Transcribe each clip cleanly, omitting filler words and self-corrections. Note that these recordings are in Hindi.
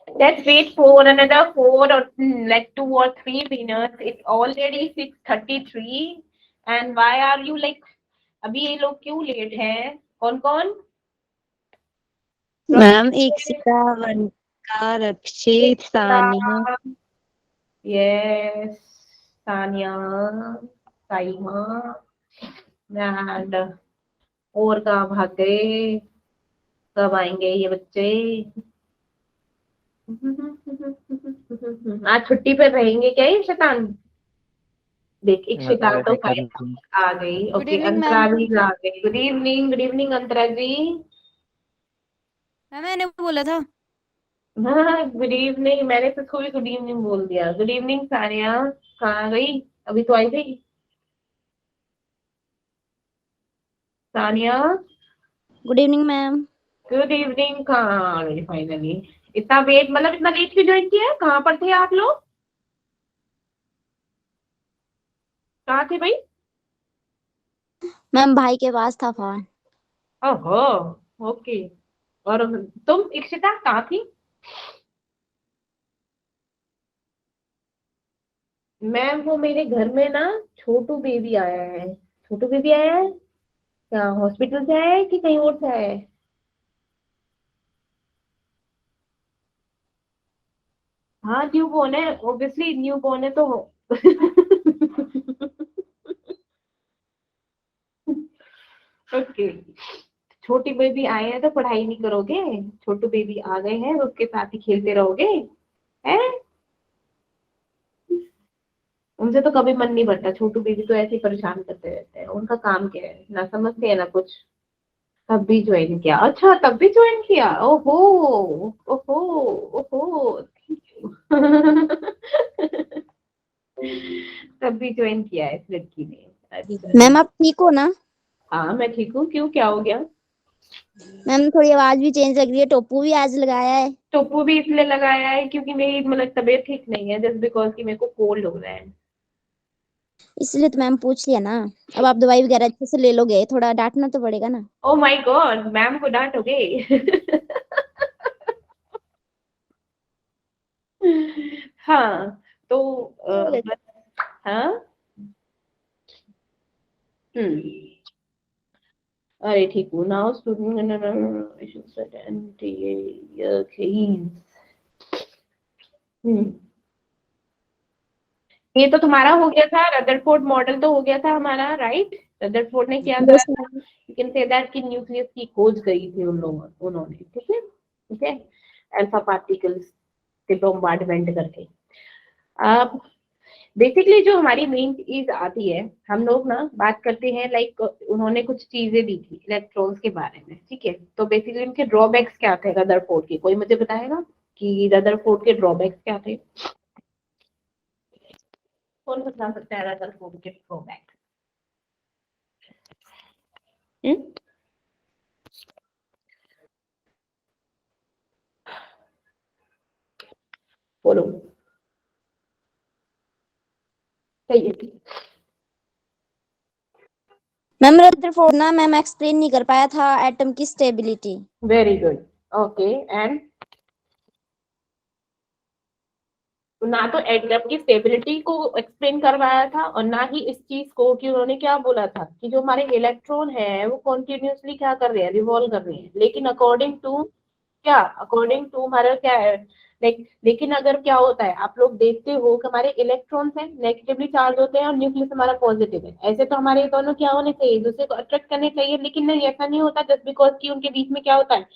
Let's wait for another 2 or 3 minutes. It's already 6:33. And why are you like अभी ये लोग क्यों लेट हैं? कौन कौन? Ma'am Ikshita, Vanika, Rakshit, Saniya. Yes, Saniya, Saima and और कहाँ भाग गए? कब आएंगे ये बच्चे? आज छुट्टी पर रहेंगे क्या ये शैतान? देख एक शैतान तो आ गई। गुड ओके, इवनिंग अंतरा मैम। भी आ गई। गुड इवनिंग अंतरा जी। मैंने बोला था। हाँ गुड इवनिंग, मैंने तो उसको भी गुड इवनिंग बोल दिया। गुड इवनिंग सानिया, कहाँ गई? अभी तो आई थी Sania. Good evening ma'am. Good evening, कहाँ आ गई फाइनली? इतना वेट, मतलब इतना लेट क्यों ज्वाइन किया है? कहाँ पर थे आप लोग? कहाँ थे भाई? मैम भाई के पास था फोन। ओहो, ओके। और तुम इक्षिता कहाँ थी? मैम वो मेरे घर में ना छोटू बेबी आया है। छोटू बेबी आया है क्या? हॉस्पिटल से आया है कि कहीं और से आया है? हाँ न्यू बॉर्न है, ऑब्वियसली न्यू बॉर्न है तो ओके। छोटी बेबी आए हैं तो पढ़ाई नहीं करोगे? छोटू बेबी आ गए हैं तो उसके साथ ही खेलते रहोगे? हैं? उनसे तो कभी मन नहीं भरता। छोटू बेबी तो ऐसे ही परेशान करते रहते हैं। उनका काम क्या है, ना समझते हैं ना कुछ। तब भी ज्वाइन किया? अच्छा, तब भी ज्वाइन किया। ओहो, ओहो, ओहो, थैंक यू। तब भी ज्वाइन किया है इस लड़की ने। अच्छा मैम जी। आप ठीक हो ना? हाँ मैं ठीक हूँ। क्यों, क्या हो गया? मैम थोड़ी आवाज भी चेंज लग रही है। टोपू भी आज लगाया है। टोपू भी इसलिए लगाया है क्योंकि मेरी मतलब तबीयत ठीक नहीं है, जस्ट बिकॉज कि मेरे को कोल्ड हो रहा है। इसलिए तो मैम पूछ लिया ना। अब आप दवाई वगैरह अच्छे से ले लोगे, थोड़ा डांटना तो पड़ेगा ना। ओ माय गॉड, मैम को डांटोगे? हाँ तो बस। हाँ। हम्म। अरे ठीक हूँ नाउ स्टूडेंट। ये तो तुम्हारा हो गया था, रदरफोर्ड मॉडल तो हो गया था हमारा, राइट? रदरफोर्ड ने क्या करा यस था? Ma'am. You can say that कि न्यूक्लियस की खोज करी थी उन लोगों उन्होंने, ठीक है? ठीक है, अल्फा पार्टिकल्स के बॉम्बार्डमेंट करके। अब बेसिकली जो हमारी मेन चीज आती है, हम लोग ना बात करते हैं लाइक उन्होंने कुछ चीजें दी थी इलेक्ट्रॉन्स के बारे में, ठीक है? तो बेसिकली इनके ड्रॉबैक्स क्या थे रदरफोर्ड के? कोई मुझे बताएगा कि रदरफोर्ड के ड्रॉबैक्स क्या थे? कौन बता सकता है रदरफोर्ड के ड्रॉबैक्स? बोलो। सही है। मैम रदरफोर्ड ना मैम एक्सप्लेन नहीं कर पाया था एटम की stability. Very good. Okay, and ना तो एटम की स्टेबिलिटी को एक्सप्लेन करवाया था और ना ही इस चीज को कि उन्होंने क्या बोला था कि जो हमारे इलेक्ट्रॉन है वो कॉन्टिन्यूसली क्या कर रहे हैं, रिवॉल्व कर रहे हैं। लेकिन अकॉर्डिंग टू क्या, अकॉर्डिंग टू हमारा क्या है, लाइक लेकिन अगर क्या होता है आप लोग देखते हो कि हमारे इलेक्ट्रॉन्स हैं नेगेटिवली चार्ज होते हैं और न्यूक्लियस हमारा पॉजिटिव है। ऐसे तो हमारे दोनों क्या होने चाहिए, एक दूसरे को अट्रैक्ट करने चाहिए, लेकिन नहीं, ऐसा नहीं होता। जस्ट बिकॉज कि उनके बीच में क्या होता है,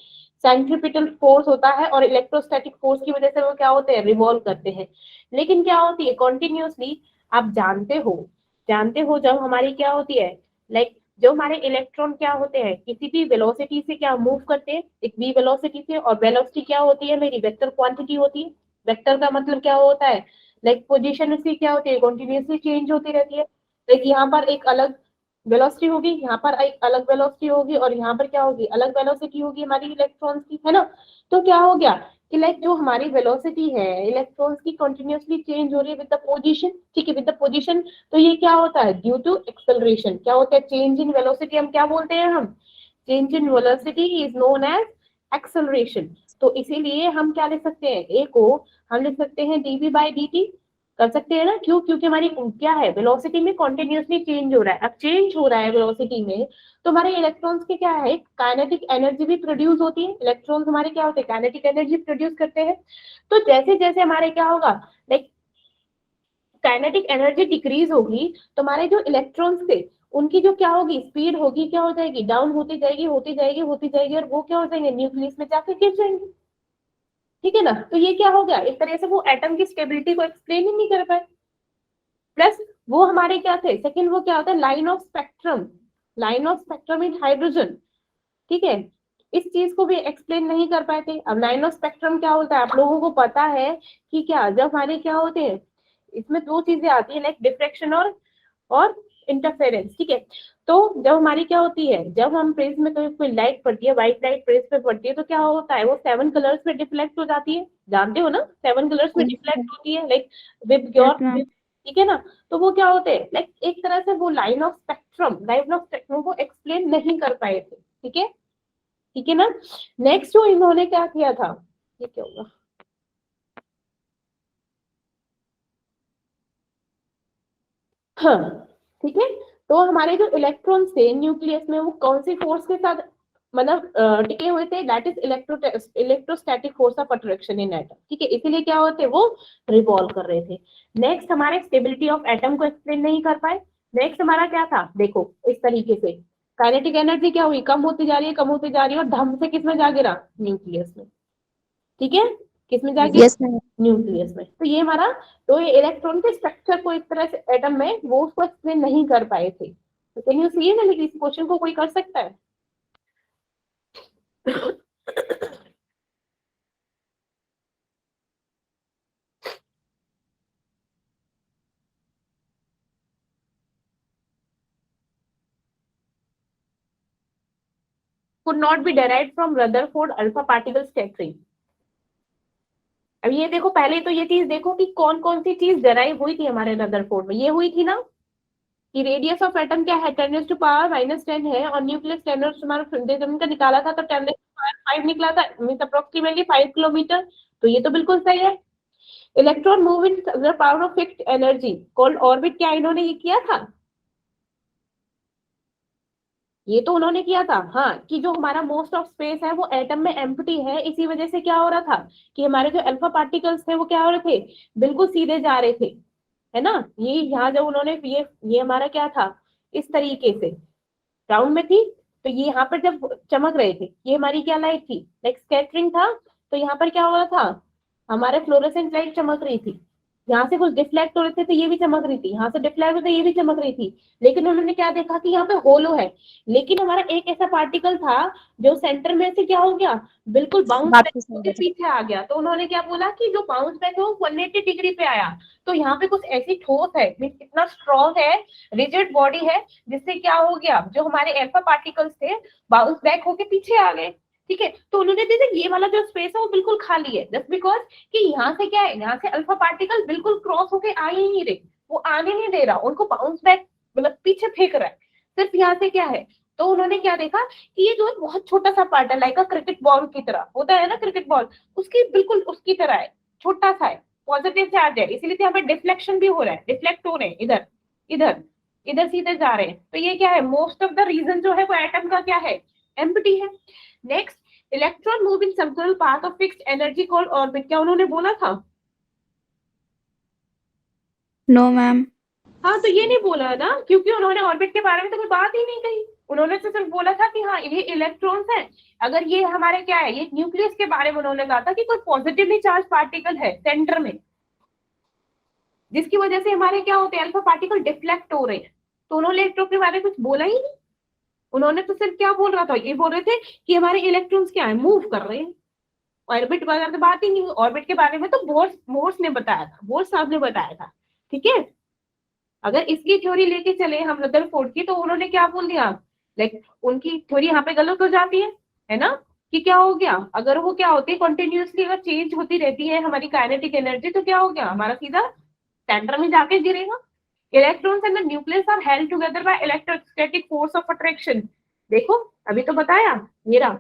सेंट्रीपिटल फोर्स होता है और इलेक्ट्रोस्टैटिक फोर्स की वजह से वो क्या होते हैं, रिवॉल्व करते हैं। लेकिन क्या होती है कॉन्टिन्यूसली, आप जानते हो जब हमारी क्या होती है, लाइक जो हमारे इलेक्ट्रॉन क्या होते हैं किसी भी वेलोसिटी से क्या मूव करते हैं, एक वी वेलोसिटी से। और वेलोसिटी क्या होती है, मेरी वेक्टर क्वांटिटी होती है। वेक्टर का मतलब क्या होता है, लाइक पोजीशन उसकी क्या होती है, कॉन्टिन्यूसली चेंज होती रहती है। लाइक यहाँ पर एक अलग वेलोसिटी होगी, यहाँ पर एक अलग वेलोसिटी होगी और यहाँ पर क्या होगी, अलग वेलोसिटी होगी हमारी इलेक्ट्रॉन्स की, है ना? तो क्या हो गया कि लाइक जो हमारी वेलोसिटी है इलेक्ट्रॉन्स की कंटिन्यूअसली चेंज हो रही है विद द पोजीशन, ठीक है, विद द पोजीशन। तो ये क्या होता है, ड्यू टू एक्सेलरेशन क्या होता है, चेंज इन वेलोसिटी हम क्या बोलते हैं, हम change in velocity is known as acceleration. तो इसीलिए हम क्या लिख सकते हैं, ए को हम लिख सकते हैं dv बाई dt, कर सकते हैं ना। क्यों? क्योंकि हमारी क्या है, वेलोसिटी में कॉन्टिन्यूसली चेंज हो रहा है। अब चेंज हो रहा है वेलोसिटी में, तो हमारे इलेक्ट्रॉन्स के क्या है, काइनेटिक एनर्जी भी प्रोड्यूस होती है। इलेक्ट्रॉन्स हमारे क्या होते हैं, काइनेटिक एनर्जी प्रोड्यूस करते हैं। तो जैसे जैसे हमारे क्या होगा, लाइक काइनेटिक एनर्जी डिक्रीज होगी, तो हमारे जो इलेक्ट्रॉन्स थे उनकी जो क्या होगी, स्पीड होगी, क्या हो जाएगी, डाउन होती जाएगी, होती जाएगी, होती जाएगी, और वो क्या हो जाएंगे, न्यूक्लियस में जाकर गिर जाएंगे। ठीक है ना। तो ये क्या हो गया, एक तरह से वो एटम की स्टेबिलिटी को एक्सप्लेन ही नहीं कर पाए। प्लस वो हमारे क्या थे, सेकंड वो क्या होता है, line of spectrum, line of spectrum in hydrogen. ठीक है, इस चीज को भी एक्सप्लेन नहीं कर पाए थे। अब लाइन ऑफ स्पेक्ट्रम क्या होता है, आप लोगों को पता है कि क्या, जब हमारे क्या होते हैं, इसमें दो चीजें आती है, लाइक डिफ्रेक्शन और इंटरफेरेंस। ठीक है, तो जब हमारी क्या होती है, जब हम प्रिज्म में कोई लाइट पड़ती है, व्हाइट लाइट प्रिज्म पे पड़ती है, तो क्या होता है, वो 7 कलर्स में डिफ्लेक्ट हो जाती है। जानते हो ना, 7 कलर्स में डिफ्लेक्ट होती है, लाइक विद योर, ठीक है ना। तो वो क्या होते हैं, लाइक एक तरह से वो लाइन ऑफ स्पेक्ट्रम को एक्सप्लेन नहीं कर पाए थे। ठीक है, ठीक है ना। नेक्स्ट जो इन्होंने क्या किया था, ये क्या होगा, हाँ ठीक है। तो हमारे जो इलेक्ट्रॉन्स थे न्यूक्लियस में, वो कौन सी फोर्स के साथ मतलब टिके हुए थे, that is electrostatic force of attraction in atom. ठीक है, इसीलिए क्या होते, वो रिवॉल्व कर रहे थे। नेक्स्ट हमारे स्टेबिलिटी ऑफ एटम को एक्सप्लेन नहीं कर पाए। नेक्स्ट हमारा क्या था, देखो इस तरीके से काइनेटिक एनर्जी क्या हुई, कम होती जा रही है, कम होती जा रही है, और धम से किसमें जा गिरा, न्यूक्लियस में। ठीक है, किसमें जा गिरा, यस मैम। न्यूक्लियस में। तो ये हमारा, तो ये इलेक्ट्रॉन के स्ट्रक्चर को एक तरह से एटम में वो उसको एक्सप्लेन नहीं कर पाए थे। तो कैन यू सी ना, लेकिन इस क्वेश्चन को कोई कर सकता है? could not be derived from Rutherford alpha particle scattering। अब ये देखो, पहले तो ये चीज देखो कि कौन कौन सी चीज डेराइव हुई थी हमारे रदरफोर्ड में। ये हुई थी ना कि रेडियस ऑफ एटम क्या है, 10⁻⁻10 है, और न्यूक्लियस 10⁻⁻⁵ का निकाला था, तो 10⁻5 निकला था, मीन अप्रोक्सीमेटली 5 किलोमीटर। तो ये तो बिल्कुल सही है। Electron move in the power of fixed energy called orbit, क्या इन्होंने ये किया था, ये तो उन्होंने किया था। हाँ, कि जो हमारा मोस्ट ऑफ स्पेस है वो एटम में एम्प्टी है, इसी वजह से क्या हो रहा था कि हमारे जो अल्फा पार्टिकल्स थे वो क्या हो रहे थे, बिल्कुल सीधे जा रहे थे, है ना। ये यहाँ जब उन्होंने ये हमारा क्या था, इस तरीके से राउंड में थी, तो ये यहाँ पर जब चमक रहे थे, ये हमारी क्या लाइट थी, लाइक स्कैटरिंग था। तो यहाँ पर क्या हो रहा था, हमारे फ्लोरेसेंट लाइट चमक रही थी। यहाँ से कुछ डिफ्लेक्ट हो रहे थे तो ये भी चमक रही थी, यहाँ से डिफ्लेक्ट होते ये भी चमक रही थी। लेकिन उन्होंने क्या देखा कि यहाँ पे होलो है, लेकिन हमारा एक ऐसा पार्टिकल था जो सेंटर में से क्या हो गया, बिल्कुल बाउंस बैक होकर पीछे आ गया। तो उन्होंने क्या बोला कि जो बाउंस बैक है वो 180 डिग्री पे आया। तो यहाँ पे कुछ ऐसी ठोस है, इतना स्ट्रॉन्ग है, रिजिड बॉडी है, जिससे क्या हो गया, जो हमारे अल्फा पार्टिकल्स थे बाउंस बैक होके पीछे आ गए। ठीक है, तो उन्होंने देखा ये वाला जो स्पेस है वो बिल्कुल खाली है, जस्ट बिकॉज कि यहाँ से क्या है, यहाँ से अल्फा पार्टिकल बिल्कुल क्रॉस होके आ ही नहीं रहे, वो आने नहीं दे रहा, उनको बाउंस बैक मतलब पीछे फेंक रहा है, सिर्फ यहाँ से क्या है। तो उन्होंने क्या देखा कि ये जो है बहुत छोटा सा पार्ट है, लाइक क्रिकेट बॉल की तरह होता है ना, क्रिकेट बॉल उसकी बिल्कुल उसकी तरह है, छोटा सा है, पॉजिटिव चार्ज है, इसीलिए यहाँ पे डिफ्लेक्शन भी हो रहा है, डिफ्लेक्ट हो रहे हैं इधर इधर इधर सीधे जा रहे हैं। तो ये क्या है, मोस्ट ऑफ द रीजन जो है वो एटम का क्या है, एम्प्टी है। Next, electron move in circular path of fixed energy called orbit, क्या उन्होंने बोला था? No ma'am. हाँ, तो ये नहीं बोला ना, क्योंकि उन्होंने ऑर्बिट के बारे में तो कोई बात ही नहीं कही। उन्होंने तो सिर्फ बोला था कि हाँ ये इलेक्ट्रॉन्स है, अगर ये हमारे क्या है, ये न्यूक्लियस के बारे में उन्होंने कहा था कि कोई पॉजिटिवली चार्ज पार्टिकल है सेंटर में, जिसकी वजह से हमारे क्या होते हैं, अल्फा पार्टिकल डिफ्लेक्ट हो रहे हैं। तो उन्होंने इलेक्ट्रॉन के बारे में कुछ बोला ही नहीं। उन्होंने तो सिर्फ क्या बोल रहा था, ये बोल रहे थे कि हमारे इलेक्ट्रॉन्स क्या है, मूव कर रहे हैं। ऑर्बिट वगैरह तो बात ही नहीं हुई। ऑर्बिट के बारे में तो बोर्स ने बताया था, बोर्स साहब ने बताया था। ठीक है, अगर इसकी थ्योरी लेके चले हम रदरफोर्ड की, तो उन्होंने क्या बोल दिया, लाइक उनकी थ्योरी यहाँ पे गलत हो जाती है ना, कि क्या हो गया, अगर वो क्या होती है कंटिन्यूअसली अगर चेंज होती रहती है हमारी काइनेटिक एनर्जी, तो क्या हो गया, हमारा सीधा सेंटर में जाके गिरेगा। Electrons and the nucleus are held together by electrostatic force of attraction. देखो अभी तो बताया, ये रहा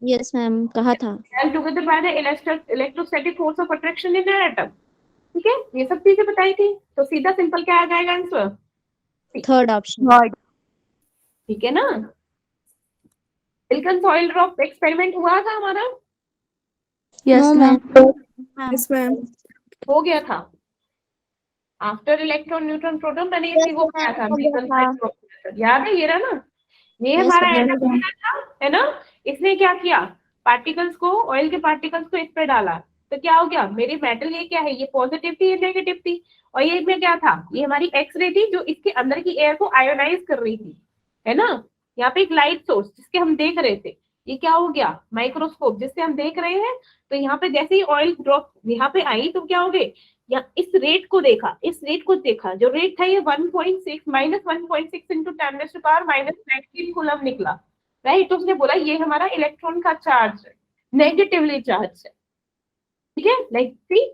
यस मैम, कहा था। held together by the electrostatic force of attraction in an atom। ठीक है, ये सब चीजें बताई थी, तो सीधा सिंपल क्या आ जाएगा आंसर? Third option. थर्ड। ठीक है ना। सिलिकॉन सॉइल ड्रॉप एक्सपेरिमेंट हुआ था हमारा, yes no ma'am. Ma'am. Yes ma'am. हो गया था। आफ्टर इलेक्ट्रॉन न्यूट्रॉन प्रोटॉन मैंने यस इसी वो किया था, मैम, हो गया सिलिकॉन था। सॉइल ड्रॉप मेथड, याद है ये रहा ना। ये यस हमारा मैम। एटम था, है ना। इसने क्या किया, पार्टिकल्स को, ऑयल के पार्टिकल्स को इस पे डाला, तो क्या हो गया, मेरी मेटल ये क्या है, ये पॉजिटिव थी, ये नेगेटिव थी। और ये में क्या था, ये हमारी एक्स रे थी जो इसके अंदर की एयर को आयोनाइज कर रही थी, है ना। यहाँ पे एक लाइट सोर्स जिसके हम देख रहे थे, ये क्या हो गया, माइक्रोस्कोप जिससे हम देख रहे हैं। तो यहाँ पे जैसे ही ऑयल ड्रॉप यहाँ पे आई तो क्या हो गए, या इस रेट को देखा, इस रेट को देखा, जो रेट था ये 1.6 -1.6 इंटू 10⁻⁻19 कूलम निकला। राइट, तो उसने बोला ये हमारा इलेक्ट्रॉन का चार्ज है, नेगेटिवली चार्ज है। ठीक है, like see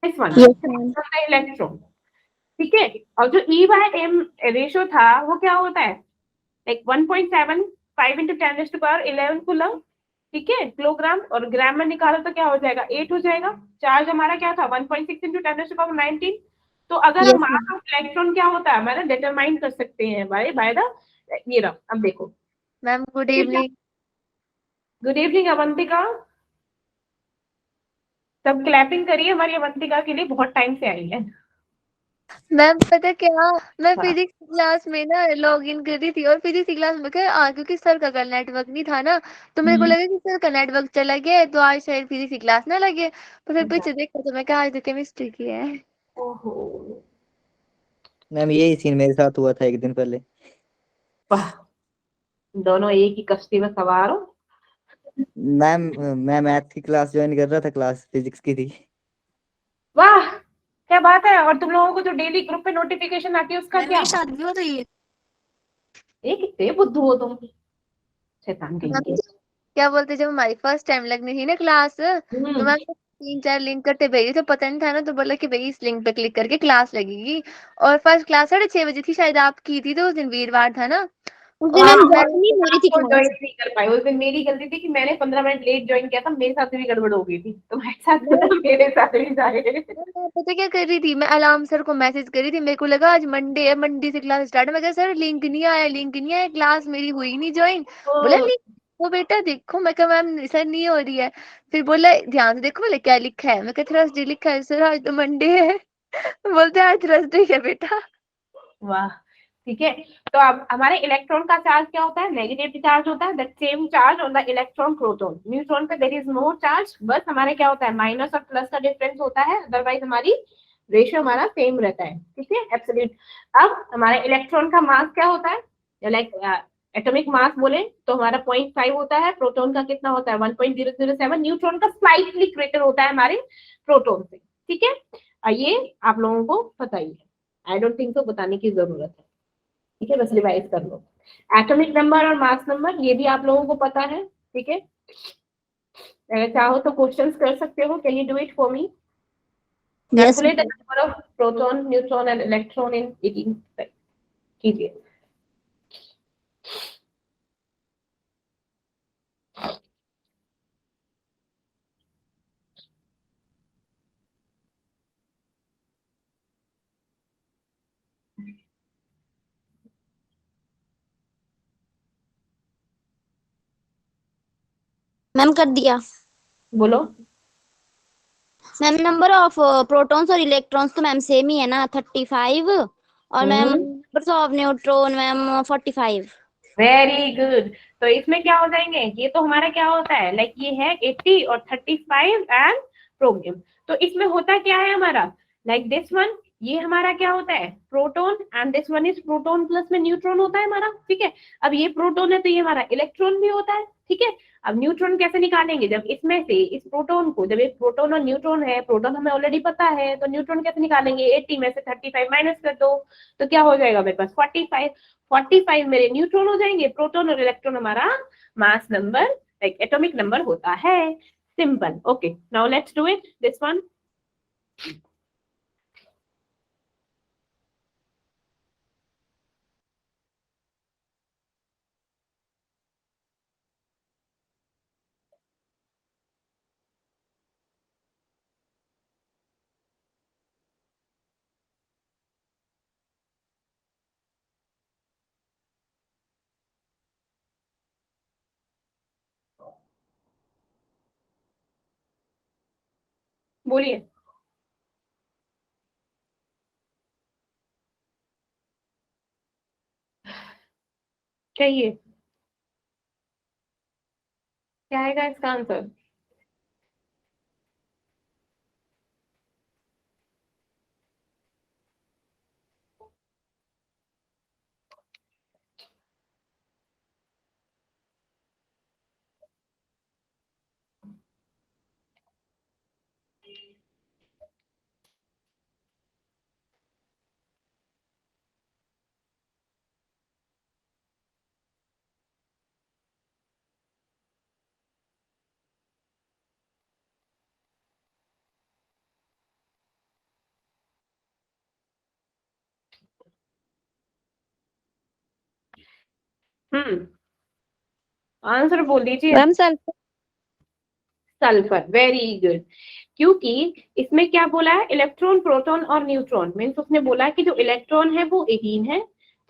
this one yes ma'am. Electron. ठीक है, और जो ई बाय एम रेशियो था वो क्या होता है, लाइक 1.75 इंटू 10⁻11 कूलम। ठीक है, किलोग्राम, और ग्राम में निकालो तो क्या हो जाएगा, 8 हो जाएगा। चार्ज हमारा क्या था, 1.6 इंटू 10⁻19। तो अगर हम yes mass ma'am. Of electron क्या होता है हमारा डिटरमाइन कर सकते हैं बाय द, ये रहा, अब देखो। Ma'am good evening. Good evening Avantika, सब क्लैपिंग करिए, हमारी अवंतिका के लिए बहुत टाइम से आई है। मैम पता क्या, मैं हाँ। फिजिक्स क्लास में ना लॉग इन कर रही थी और फिजिक्स की क्लास में क्या क्योंकि सर का कल नेटवर्क नहीं था ना, तो मेरे को लगा कि सर का नेटवर्क चला गया है तो आज शायद फिजिक्स की क्लास ना लगे। तो फिर पीछे देखा तो मैं कहा आज तो केमिस्ट्री की है। ओहो, मैम यही सीन मेरे साथ हुआ था एक दिन पहले। वाह, दोनों एक ही कश्ती में सवार हो। मैम मैं मैथ की क्लास ज्वाइन कर रहा था, क्लास फिजिक्स की थी। वाह, क्या बात है। और तुम लोगों को जो डेली ग्रुप पे नोटिफिकेशन आती है उसका क्या, मेरे साथ भी हो रही है। ये कितने बुद्धू हो तुम, शैतान कहीं के। क्या बोलते, जब हमारी फर्स्ट टाइम लगनी थी ना क्लास, तो मैम 3-4 लिंक करते भेजी, तो पता नहीं था ना, तो बोला कि भाई इस लिंक पे क्लिक करके क्लास लगेगी। और फर्स्ट क्लास 6:30 बजे थी, शायद आपकी थी, तो उस दिन वीरवार था ना। उस दिन हाँ, मैम और ज्वाइन नहीं हो रही थी आपको ज्वाइन क्लास। नहीं कर पाई उस दिन, मेरी गलती थी कि मैंने 15 मिनट लेट ज्वाइन किया था, मेरे साथ भी गड़बड़ हो गई थी, तुम्हारे साथ मैं मेरे साथ भी जाए। मैं पता क्या कर रही थी, मैं अलार्म सर को मैसेज कर रही थी, मेरे को लगा आज मंडे है, मंडे से क्लास स्टार्ट है। मैं कहा सर लिंक नहीं आया, लिंक नहीं आया, क्लास मेरी हुई नहीं ज्वाइन। बोला लिंक, वो बेटा देखो। मैं कहा मैम सर नहीं हो रही है। फिर बोला ध्यान से देखो, बोले क्या लिखा है। मैं कहा थर्सडे लिखा है सर, आज तो मंडे है। बोलते आज थर्सडे है बेटा। वाह, ठीक है। तो अब हमारे इलेक्ट्रॉन का चार्ज क्या होता है, नेगेटिव चार्ज होता है, that same charge on the electron proton. Neutron पे देयर इज नो चार्ज, बस हमारे क्या होता है, माइनस और प्लस का डिफरेंस होता है, अदरवाइज हमारी रेशियो हमारा सेम रहता है। ठीक है, एब्सोल्यूट। अब हमारे इलेक्ट्रॉन का मास क्या होता है, लाइक एटॉमिक मास बोले तो हमारा 0.5 होता है, प्रोटॉन का कितना होता है 1.007, न्यूट्रॉन का स्लाइटली ग्रेटर होता है हमारे प्रोटॉन से। ठीक है, ये आप लोगों को पता ही है, आई डोंट थिंक तो बताने की जरूरत है। ठीक है, बस रिवाइज कर लो। एटॉमिक नंबर और मास नंबर ये भी आप लोगों को पता है। ठीक है, अगर चाहो तो क्वेश्चंस कर सकते हो, can you do it for me, yes calculate the ma'am. Number of proton neutron and electron in 18 कीजिए। मैम कर दिया। बोलो। मैम नंबर ऑफ प्रोटॉन्स और इलेक्ट्रॉन्स तो मैम सेम ही है ना, 35। और ma'am number of neutron ma'am 45। Very good. तो इसमें क्या हो जाएंगे, ये तो हमारा क्या होता है, लाइक ये है 80 और 35 एंड प्रोमियम। तो इसमें होता क्या है हमारा, लाइक दिस वन, ये हमारा क्या होता है proton, and this one is proton plus में न्यूट्रॉन होता है हमारा। ठीक है, अब ये प्रोटॉन है तो ये हमारा इलेक्ट्रॉन भी होता है। ठीक है, अब न्यूट्रॉन कैसे निकालेंगे, जब इसमें से इस प्रोटॉन को, जब एक प्रोटॉन और न्यूट्रॉन है, प्रोटॉन हमें ऑलरेडी पता है, तो न्यूट्रॉन कैसे निकालेंगे, 80 में से 35 माइनस कर दो, तो क्या हो जाएगा मेरे पास 45। 45 मेरे न्यूट्रॉन हो जाएंगे, प्रोटॉन और इलेक्ट्रॉन हमारा mass number, like atomic number होता है। Simple. Okay, now let's do it this one. बोलिए। कहिए क्या आएगा इसका आंसर? आंसर बोल दीजिए। Ma'am sulphur. Sulphur, very good. क्योंकि इसमें क्या बोला है, इलेक्ट्रॉन, प्रोटॉन और न्यूट्रॉन। मीन्स उसने बोला कि जो इलेक्ट्रॉन है वो 18 है,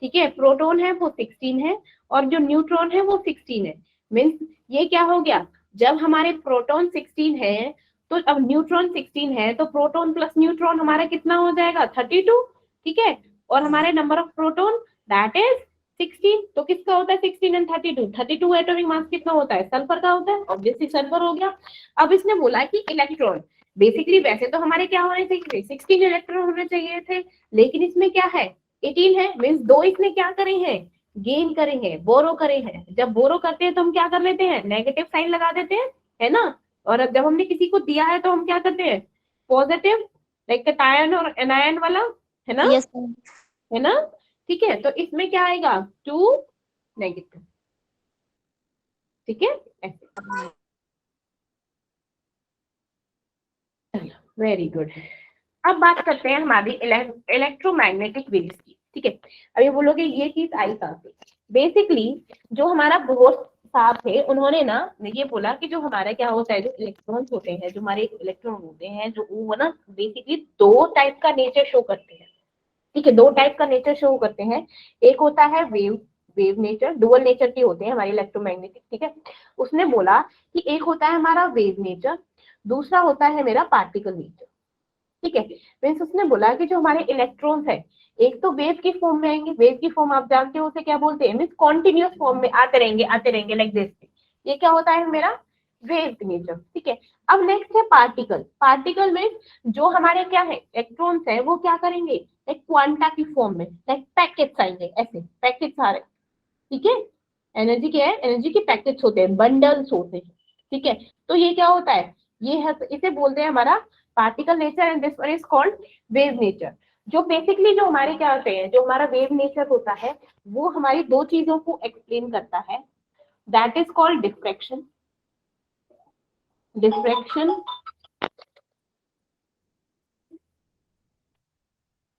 ठीक है, प्रोटॉन है वो 16 है, और जो न्यूट्रॉन है वो 16 है। मीन्स ये क्या हो गया, जब हमारे प्रोटॉन 16 है तो अब न्यूट्रॉन 16 है, तो प्रोटॉन प्लस न्यूट्रॉन हमारा कितना हो जाएगा, 32, ठीक है। और हमारे number of proton that is 16। तो किसका होता है 16 एंड 32? 32 एटॉमिक मास कितना होता है, सल्फर का होता है, ऑब्वियसली सल्फर हो गया। अब इसने बोला कि इलेक्ट्रॉन, बेसिकली वैसे तो हमारे क्या होने चाहिए, 16 इलेक्ट्रॉन होने चाहिए थे, लेकिन इसमें क्या है, 18 है। मीन्स दो इसने क्या करे हैं, गेन करे हैं, बोरो करे हैं। जब बोरो करते हैं तो हम क्या कर लेते हैं, नेगेटिव साइन लगा देते हैं, है ना। और अब जब हमने किसी को दिया है तो हम क्या करते हैं, पॉजिटिव, लाइक कायन और एनायन वाला, है ना, यस मैम। है ना। ठीक है, तो इसमें क्या आएगा, 2 नेगेटिव, ठीक है, ऐसे। Very good. अब बात करते हैं हमारी इलेक्ट्रोमैग्नेटिक वेव्स की, ठीक है। अब ये बोलोगे ये चीज आई कहाँ से? बेसिकली जो हमारा बोर साहब थे, उन्होंने ना ये बोला कि जो हमारा क्या होता है, जो इलेक्ट्रॉन्स होते हैं, जो हमारे इलेक्ट्रॉन होते हैं, जो वो ना बेसिकली दो टाइप का नेचर शो करते हैं, ठीक है, दो टाइप का नेचर शो करते हैं। एक होता है wave, wave nature, dual nature के होते हैं हमारे इलेक्ट्रोमैग्नेटिक, ठीक है। उसने बोला कि एक होता है हमारा वेव नेचर, दूसरा होता है मेरा पार्टिकल नेचर, ठीक है। मीन्स उसने बोला कि जो हमारे इलेक्ट्रॉन्स है, एक तो वेव की फॉर्म में आएंगे, वेव की फॉर्म आप जानते हो उसे क्या बोलते हैं, मीन्स कॉन्टिन्यूस फॉर्म में आते रहेंगे लाइक दिस। ये क्या होता है मेरा वेव नेचर, ठीक है। अब नेक्स्ट है पार्टिकल। पार्टिकल में जो हमारे क्या है इलेक्ट्रॉन्स है वो क्या करेंगे, एक क्वांटा की फॉर्म में, लाइक पैकेट्स आएंगे, ऐसे पैकेट्स आ रहे, ठीक है। एनर्जी क्या है, एनर्जी के पैकेट्स होते हैं, बंडल्स होते हैं, ठीक है। तो ये क्या होता है, ये है, इसे बोलते हैं हमारा particle nature, and this one is called wave nature. जो बेसिकली जो हमारे क्या होते हैं, जो हमारा वेव नेचर होता है वो हमारी दो चीजों को एक्सप्लेन करता है, that is called diffraction, diffraction,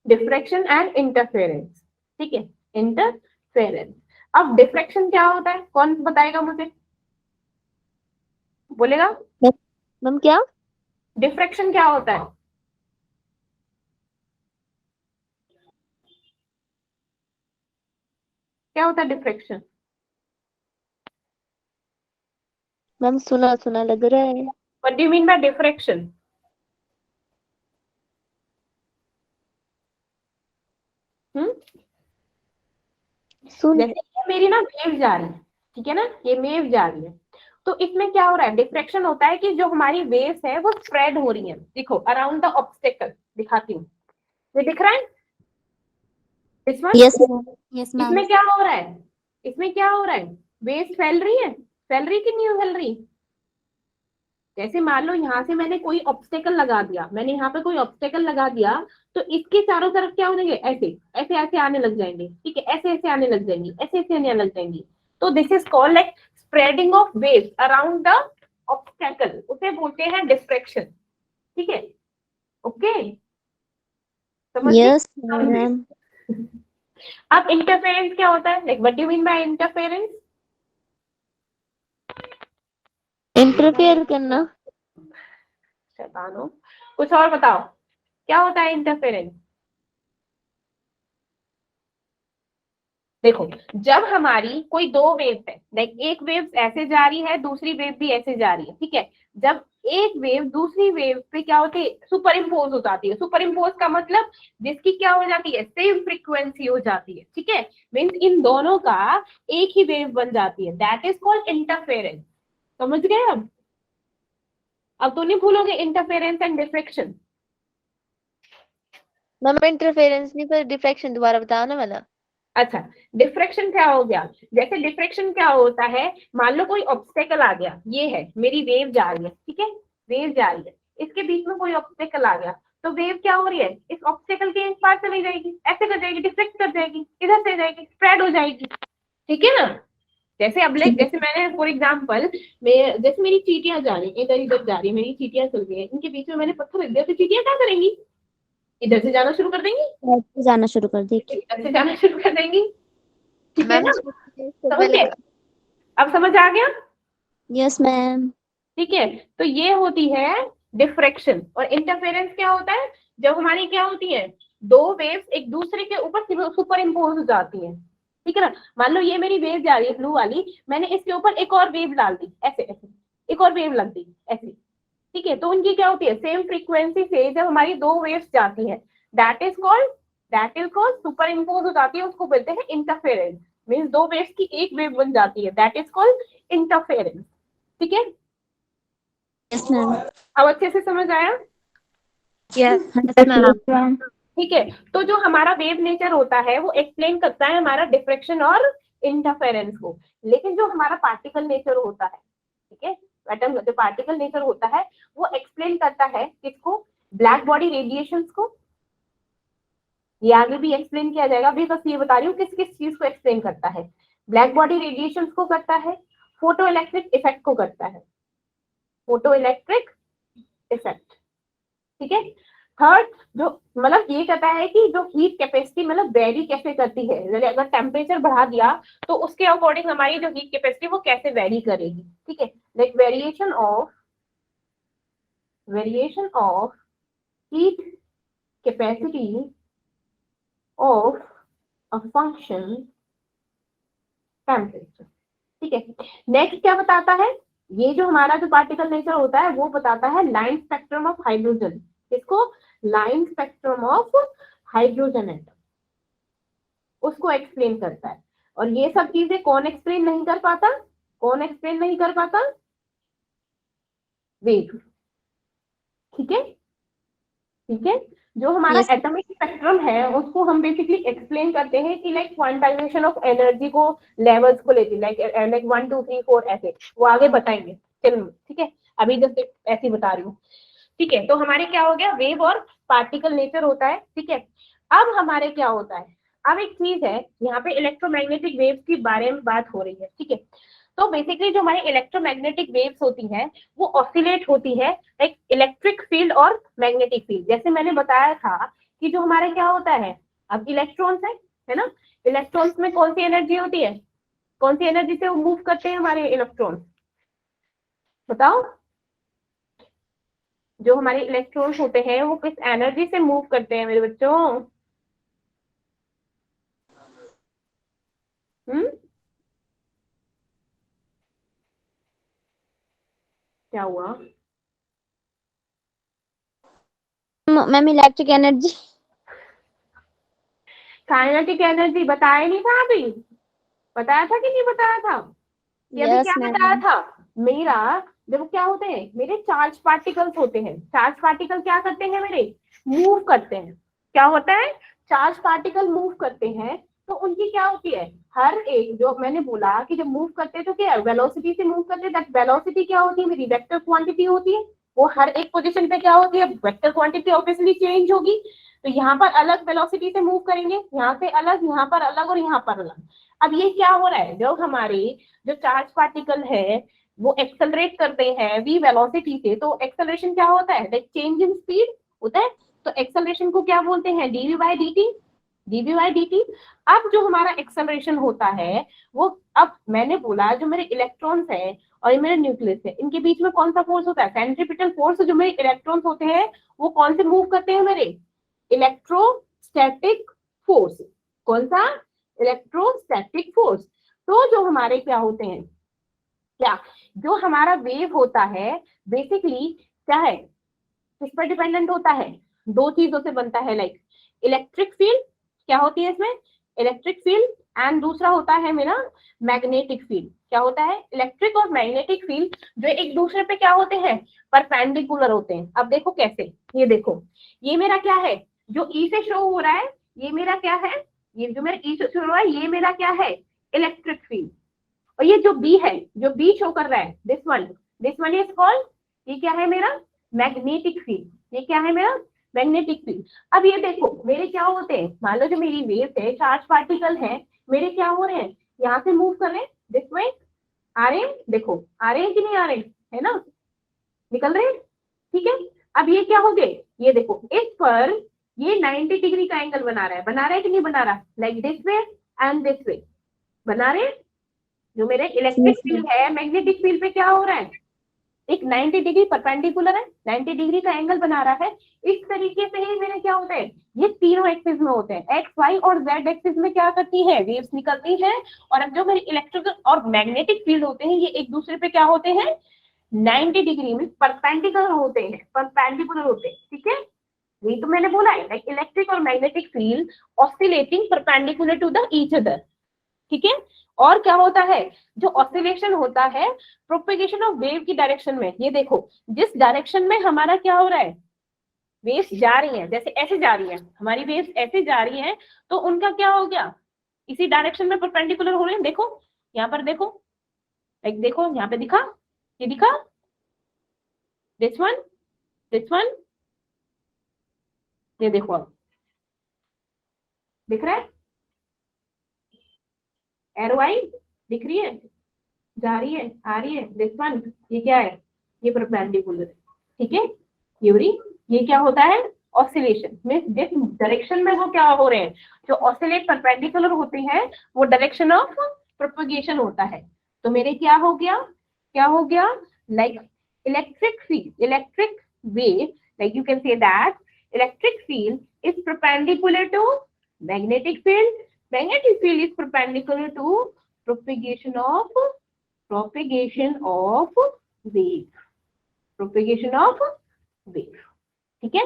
diffraction and interference, ठीक है, इंटरफेरेंस। अब डिफ्रैक्शन क्या होता है, कौन बताएगा मुझे, बोलेगा मैम क्या? डिफ्रैक्शन क्या होता है? क्या होता है डिफ्रैक्शन? मैम सुना सुना लग रहा है। What do you mean by diffraction? सुन जैसे ये मेरी ना वेव जा रही है, ठीक है ना, ये वेव जा रही है, तो इसमें क्या हो रहा है, डिफ्रैक्शन होता है कि जो हमारी वेव्स है वो स्प्रेड हो रही है, देखो अराउंड द ऑब्स्टेकल, दिखाती हूँ, ये दिख रहा है, this one. Yes ma'am. Yes ma'am. इसमें क्या हो रहा है, इसमें क्या हो रहा है, वेव्स फैल रही है, फैल रही कि नहीं फैल रही। जैसे मान लो यहाँ से मैंने कोई ऑब्स्टेकल लगा दिया, मैंने यहाँ पे कोई ऑब्स्टेकल लगा दिया, तो इसके चारों तरफ क्या होने लगे, ऐसे ऐसे ऐसे आने लग जाएंगे, ठीक है, ऐसे ऐसे आने लग जाएंगी, ऐसे ऐसे आने लग जाएंगी। तो this is called like spreading of waves around the obstacle, उसे बोलते हैं डिफ्रैक्शन, ठीक है। ओके, समझ गए? Yes ma'am. अब इंटरफेरेंस क्या होता है, like what do you mean bye interference? Interfere करना। शैतानो, कुछ और बताओ, क्या होता है इंटरफेरेंस? देखो, जब हमारी कोई दो वेव है, लाइक एक वेव ऐसे जा रही है, दूसरी वेव भी ऐसे जा रही है, ठीक है, जब एक वेव दूसरी वेव पे क्या होती है, सुपर इम्पोज हो जाती है। सुपर इम्पोज का मतलब जिसकी क्या हो जाती है, सेम फ्रीक्वेंसी हो जाती है, ठीक है, मीन्स इन दोनों का एक ही वेव बन जाती है, दैट इज कॉल्ड इंटरफेरेंस। समझ गए? अब तो नहीं भूलोगे interference and diffraction. Ma'am interference नहीं, पर डिफ्रैक्शन दोबारा बताओ ना वाला। अच्छा, डिफ्रेक्शन क्या हो गया, जैसे डिफ्रेक्शन क्या होता है, मान लो कोई ऑब्स्टेकल आ गया, ये है मेरी वेव जा रही है, ठीक है, वेव जा रही है, इसके बीच में कोई ऑब्स्टेकल आ गया, तो वेव क्या हो रही है, इस ऑब्स्टेकल के इस पार चली जाएगी, ऐसे कर जाएगी, डिफ्रेक्ट कर जाएगी, इधर से जाएगी, स्प्रेड हो जाएगी, ठीक है ना। जैसे अब लाइक जैसे मैंने फॉर एग्जाम्पल, मैं जैसे मेरी चीटियां जा रही इधर इधर जा रही है, मेरी चीटियां चल रही है, इनके बीच में मैंने पत्थर रख दिया, तो चीटियां क्या करेंगी, इधर से जाना शुरू कर देंगी, जाना शुरू कर दी। इधर से जाना शुरू कर देंगी, ठीक है मैम ना। समझ गए? अब समझ आ गया? Yes ma'am. ठीक है, तो ये होती है डिफ्रेक्शन। और इंटरफेरेंस क्या होता है, जब हमारी क्या होती है, दो वेव्स एक दूसरे के ऊपर सुपर इम्पोज हो जाती हैं, ठीक है ना। मान लो ये मेरी वेव जा रही है ब्लू वाली, मैंने इसके ऊपर एक और वेव डाल दी, ऐसे ऐसे एक और वेव लग दी ऐसे, ठीक है, तो उनकी क्या होती है, सेम फ्रीक्वेंसी से जब हमारी दो वेव्स जाती है, that is called super impose हो जाती है, उसको बोलते हैं इंटरफेरेंस। मीन्स दो वेव्स की एक वेव बन जाती है, दैट इज कॉल्ड इंटरफेरेंस, ठीक है। Yes ma'am. अब अच्छे से समझ आया? Yes ma'am. ठीक है, तो जो हमारा वेव नेचर होता है वो एक्सप्लेन करता है हमारा डिफ्रेक्शन और इंटरफेरेंस को। लेकिन जो हमारा पार्टिकल नेचर होता है, ठीक है, एटम जो पार्टिकल नेचर होता है वो एक्सप्लेन करता है किसको, ब्लैक बॉडी रेडिएशंस को। ये आगे भी एक्सप्लेन किया जाएगा, अभी बस ये बता रही हूँ किस किस चीज को एक्सप्लेन करता है। ब्लैक बॉडी रेडिएशंस को करता है, फोटो इलेक्ट्रिक इफेक्ट को करता है, फोटो इलेक्ट्रिक इफेक्ट, ठीक है। थर्ड, जो मतलब ये कहता है कि जो हीट कैपेसिटी मतलब वेरी कैसे करती है, अगर टेम्परेचर बढ़ा दिया तो उसके अकॉर्डिंग हमारी जो हीट कैपेसिटी वो कैसे वेरी करेगी, ठीक है, like variation of heat capacity of a function temperature, ठीक है। नेक्स्ट क्या बताता है, ये जो हमारा जो पार्टिकल नेचर होता है वो बताता है लाइन स्पेक्ट्रम ऑफ हाइड्रोजन, इसको line spectrum of hydrogen atom, उसको एक्सप्लेन करता है। और ये सब चीजें कौन एक्सप्लेन नहीं कर पाता, कौन एक्सप्लेन नहीं कर पाता, वेव, ठीक है, ठीक है। जो हमारा Yes. एटॉमिक स्पेक्ट्रम है उसको हम बेसिकली एक्सप्लेन करते हैं कि लाइक क्वांटाइजेशन ऑफ एनर्जी को लेवल्स को लेते हैं, लाइक 1 2 3 4 ऐसे, वो आगे बताएंगे, चलो ठीक है, अभी जस्ट ऐसे बता रही हूँ, ठीक है। तो हमारे क्या हो गया, वेव और पार्टिकल नेचर होता है, ठीक है। अब हमारे क्या होता है, अब एक चीज है यहाँ पे इलेक्ट्रोमैग्नेटिक वेव्स के बारे में बात हो रही है, ठीक है। तो बेसिकली जो हमारी इलेक्ट्रोमैग्नेटिक वेव्स होती हैं वो ऑसिलेट होती है लाइक इलेक्ट्रिक फील्ड और मैग्नेटिक फील्ड। जैसे मैंने बताया था कि जो हमारे क्या होता है, अब इलेक्ट्रॉन्स है ना, इलेक्ट्रॉन्स में कौन सी एनर्जी होती है, कौन सी एनर्जी से वो मूव करते हैं हमारे इलेक्ट्रॉन्स, बताओ। जो हमारे इलेक्ट्रॉन्स होते हैं वो किस एनर्जी से मूव करते हैं मेरे बच्चों, क्या हुआ, ma'am electric energy. Kinetic energy बताया नहीं था अभी, बताया था कि नहीं बताया था, ये अभी यस क्या बताया मैम। था, मेरा देखो क्या होते हैं, मेरे चार्ज पार्टिकल्स होते हैं, चार्ज पार्टिकल क्या करते हैं मेरे, मूव करते हैं, क्या होता है, चार्ज पार्टिकल मूव करते हैं, तो उनकी क्या होती है, हर एक जो मैंने बोला कि जब मूव करते हैं तो क्या वेलोसिटी से मूव करते हैं, दैट वेलोसिटी क्या होती है मेरी, वेक्टर क्वांटिटी होती है, वो हर एक पोजीशन पे क्या होती है, वेक्टर क्वांटिटी ऑब्वियसली चेंज होगी, तो यहाँ पर अलग वेलोसिटी से मूव करेंगे, यहाँ से अलग, यहाँ पर अलग और यहाँ पर अलग। अब ये क्या हो रहा है, जो हमारे जो चार्ज पार्टिकल है वो एक्सेलरेट करते हैं वी वेलोसिटी से, तो एक्सेलरेशन क्या होता है, लाइक चेंज इन स्पीड होता है, तो एक्सेलरेशन को क्या बोलते हैं, डीवी बाई डी टी। अब जो हमारा एक्सेलरेशन होता है वो, अब मैंने बोला जो मेरे इलेक्ट्रॉन्स है और ये मेरे न्यूक्लियस है, इनके बीच में कौन सा फोर्स होता है, सेंट्रीपिटल फोर्स। जो मेरे इलेक्ट्रॉन्स होते हैं वो कौन से मूव करते हैं मेरे, इलेक्ट्रोस्टैटिक फोर्स, कौन सा, इलेक्ट्रोस्टैटिक फोर्स। तो जो हमारे क्या होते हैं, क्या जो हमारा वेव होता है बेसिकली क्या है, किस पर डिपेंडेंट होता है, दो चीजों से बनता है, लाइक इलेक्ट्रिक फील्ड, क्या होती है इसमें, इलेक्ट्रिक फील्ड, एंड दूसरा होता है मेरा मैग्नेटिक फील्ड। क्या होता है, इलेक्ट्रिक और मैग्नेटिक फील्ड जो एक दूसरे पे क्या होते हैं, परपेंडिकुलर होते हैं। अब देखो कैसे, ये देखो, ये मेरा क्या है, जो ई से शो हो रहा है, ये मेरा क्या है, ये जो मेरा ई से शो हो रहा है, ये मेरा क्या है, इलेक्ट्रिक फील्ड। और ये जो बी है, जो बी शो कर रहा है, दिस वन इज कॉल्ड, ये क्या है मेरा, मैग्नेटिक फील्ड। ये क्या है मेरा, मैग्नेटिक फील्ड। अब ये देखो मेरे क्या होते हैं, मान लो जो मेरी वेव है, चार्ज पार्टिकल है, मेरे क्या हो रहे हैं, यहाँ से मूव कर रहे हैं, दिस वे आ रहे हैं, देखो आ रहे हैं कि नहीं आ रहे हैं, है ना, निकल रहे हैं, ठीक है। अब ये क्या हो गए, ये देखो इस पर ये 90 डिग्री का एंगल बना रहा है कि नहीं बना रहा, like this way and this way बना रहे हैं। जो मेरे इलेक्ट्रिक फील्ड है, मैग्नेटिक फील्ड पे क्या हो रहा है, एक 90 डिग्री परपेंडिकुलर है, 90 डिग्री का एंगल बना रहा है। इस तरीके से ही मेरे क्या होते हैं, ये तीनों एक्सिस में होते हैं, एक्स वाई और जेड एक्सिस में क्या करती है, वेव्स निकलती है। और अब जो मेरे इलेक्ट्रिक और मैग्नेटिक फील्ड होते हैं, ये एक दूसरे पे क्या होते हैं, 90 डिग्री में परपेंडिकुलर होते हैं, ठीक है। यही तो मैंने बोला है, लाइक इलेक्ट्रिक और magnetic field oscillating perpendicular to the each other, ठीक है। और क्या होता है, जो ऑसिलेशन होता है प्रोपेगेशन ऑफ वेव की डायरेक्शन में, ये देखो जिस डायरेक्शन में हमारा क्या हो रहा है, वेव्स जा रही हैं, जैसे ऐसे जा रही हैं हमारी वेव्स, ऐसे जा रही हैं, तो उनका क्या हो गया, इसी डायरेक्शन में परपेंडिकुलर हो रहे हैं। देखो यहाँ पर देखो, एक देखो यहाँ पे दिखा, ये दिखा, दिस वन, ये देखो अब दिख रहा है, एरो आई दिख रही है, जा रही है, आ रही है, दिस वन, ये क्या है, ये परपेंडिकुलर है, ठीक है। ये क्या होता है, ऑसिलेशन में जिस डायरेक्शन में वो क्या हो रहे हैं, जो ऑसिलेट परपेंडिकुलर होते हैं, वो डायरेक्शन ऑफ प्रोपगेशन होता है। तो मेरे क्या हो गया, like electric field, electric wave, like you can say that electric field is perpendicular to magnetic field is perpendicular to propagation of wave, ठीक है।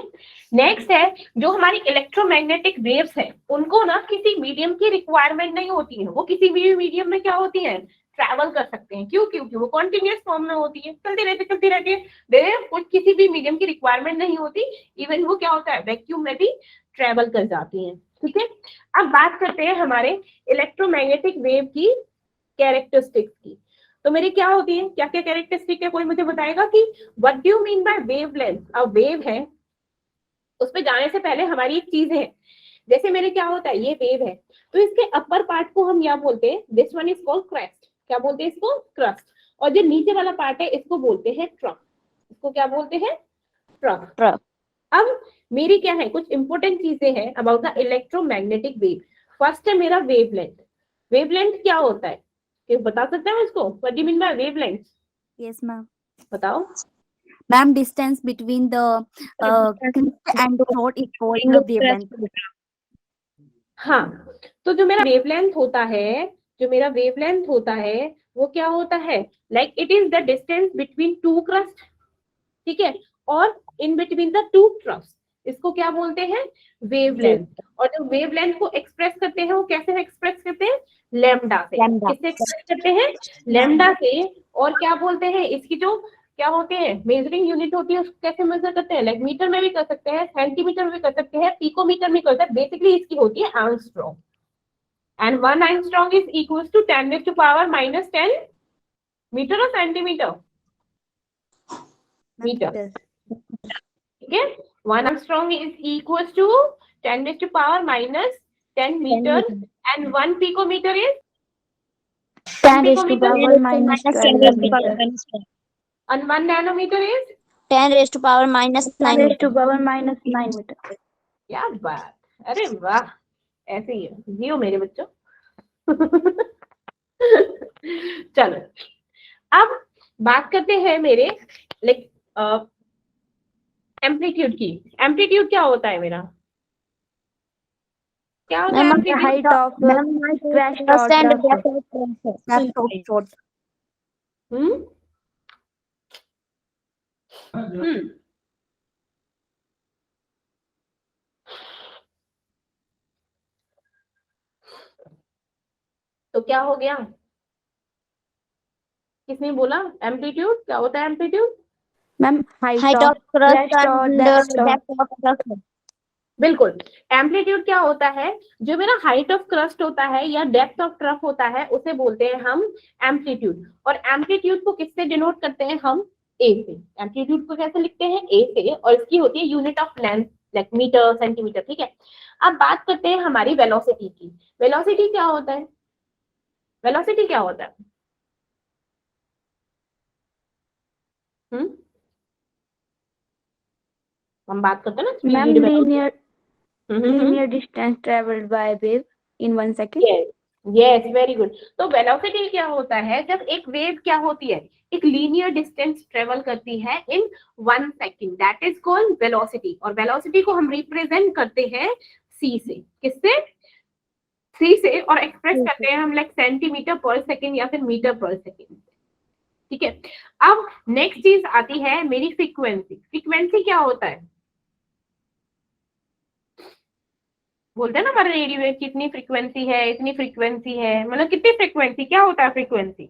नेक्स्ट है, जो हमारी इलेक्ट्रोमैग्नेटिक वेव्स है, उनको ना किसी मीडियम की रिक्वायरमेंट नहीं होती है, वो किसी भी मीडियम में क्या होती है, ट्रैवल कर सकते हैं। क्यों, क्योंकि वो कॉन्टिन्यूअस फॉर्म में होती है, चलती रहती है, कुछ किसी भी मीडियम की रिक्वायरमेंट नहीं होती, इवन वो क्या होता है, वैक्यूम में भी ट्रैवल कर जाती है, ठीक है। अब बात करते हैं हमारे इलेक्ट्रोमैग्नेटिक वेव की कैरेक्टरिस्टिक्स की। तो मेरी क्या होती है, क्या क्या कैरेक्टरिस्टिक है, कोई मुझे बताएगा कि what do you mean bye wavelength. अब वेव है, उस पे जाने से पहले हमारी एक चीज है, जैसे मेरे क्या होता है, ये वेव है, तो इसके अपर पार्ट को हम क्या बोलते हैं, this one is called crest, क्या बोलते हैं इसको, क्रस्ट। और जो नीचे वाला पार्ट है इसको बोलते हैं ट्रफ, इसको क्या बोलते हैं, ट्रफ। अब मेरी क्या है, कुछ इंपॉर्टेंट चीजें हैं about the electromagnetic wave. First है मेरा वेवलेंथ। वेवलेंथ क्या होता है, क्या बता सकते हैं इसको, what do you mean bye wavelength? Yes, ma'am. बताओ। Ma'am, distance between the crest and the throat is called the wavelength. हाँ, तो जो मेरा वेवलेंथ होता है, वो क्या होता है, like it is the distance between two crust, ठीक है, और in between the two troughs, इसको क्या बोलते हैं, वेवलेंथ। और जो वेवलेंथ को एक्सप्रेस करते हैं, वो कैसे एक्सप्रेस करते हैं, लैम्डा से। किससे एक्सप्रेस करते हैं, लैम्डा से। और क्या बोलते हैं, इसकी जो क्या होते हैं, मेजरिंग यूनिट होती है, उसको कैसे मेजर करते हैं, लाइक मीटर में भी कर सकते हैं, सेंटीमीटर में भी कर सकते हैं, पिकोमीटर में कर सकते हैं। बेसिकली इसकी होती है angstrom, and 1 angstrom is equals to 10⁻⁻10 metre और सेंटीमीटर, मीटर, ठीक है। 1 angstrom is equals to 10⁻⁻10 metre, and 1 picometer is 10⁻⁻12 and 1 nanometer is 10⁻⁻9 metre. क्या बात, अरे वाह, ऐसे ही है, जियो मेरे बच्चों। चलो अब बात करते हैं मेरे लाइक एम्पलीट्यूड की। एम्पलीट्यूड क्या होता है मेरा, क्या होता है ma'am amplitude? height of crest or crust and trough. depth of crust. Depth of short. हम्म हम्म तो क्या हो गया? किसने बोला एम्पलीट्यूड क्या होता है? Amplitude Ma'am, height Height of of crust crest or and depth of depth of crust. बिल्कुल। एम्पलीट्यूड क्या होता है? जो मेरा हाइट ऑफ क्रस्ट होता है या डेप्थ ऑफ ट्रफ होता है उसे बोलते हैं हम एम्पलीट्यूड। और एम्पलीट्यूड को किससे डिनोट करते हैं हम? ए से। एम्पलीट्यूड को कैसे लिखते हैं? ए से। और इसकी होती है unit of length like metre centimetre. ठीक है, अब बात करते हैं हमारी वेलोसिटी की। वेलोसिटी क्या होता है? वेलोसिटी क्या होता है? हम बात करते हैं ना Ma'am, speed. linear distance traveled by wave in 1 second. Yes very good. तो वेलोसिटी क्या होता है? जब एक वेव क्या होती है? एक लीनियर डिस्टेंस ट्रेवल करती है इन 1 second, that is called velocity. और वेलोसिटी को हम रिप्रेजेंट करते हैं सी से। किससे? सी से। और एक्सप्रेस करते हैं हम लाइक सेंटीमीटर पर सेकेंड या फिर मीटर पर सेकेंड। ठीक है, अब नेक्स्ट चीज आती है मेरी फ्रीक्वेंसी। फ्रीक्वेंसी क्या होता है? बोलते हैं ना हमारे रेडियो वेव की इतनी फ्रीक्वेंसी है, इतनी फ्रीक्वेंसी है, मतलब कितनी फ्रीक्वेंसी? क्या होता है frequency?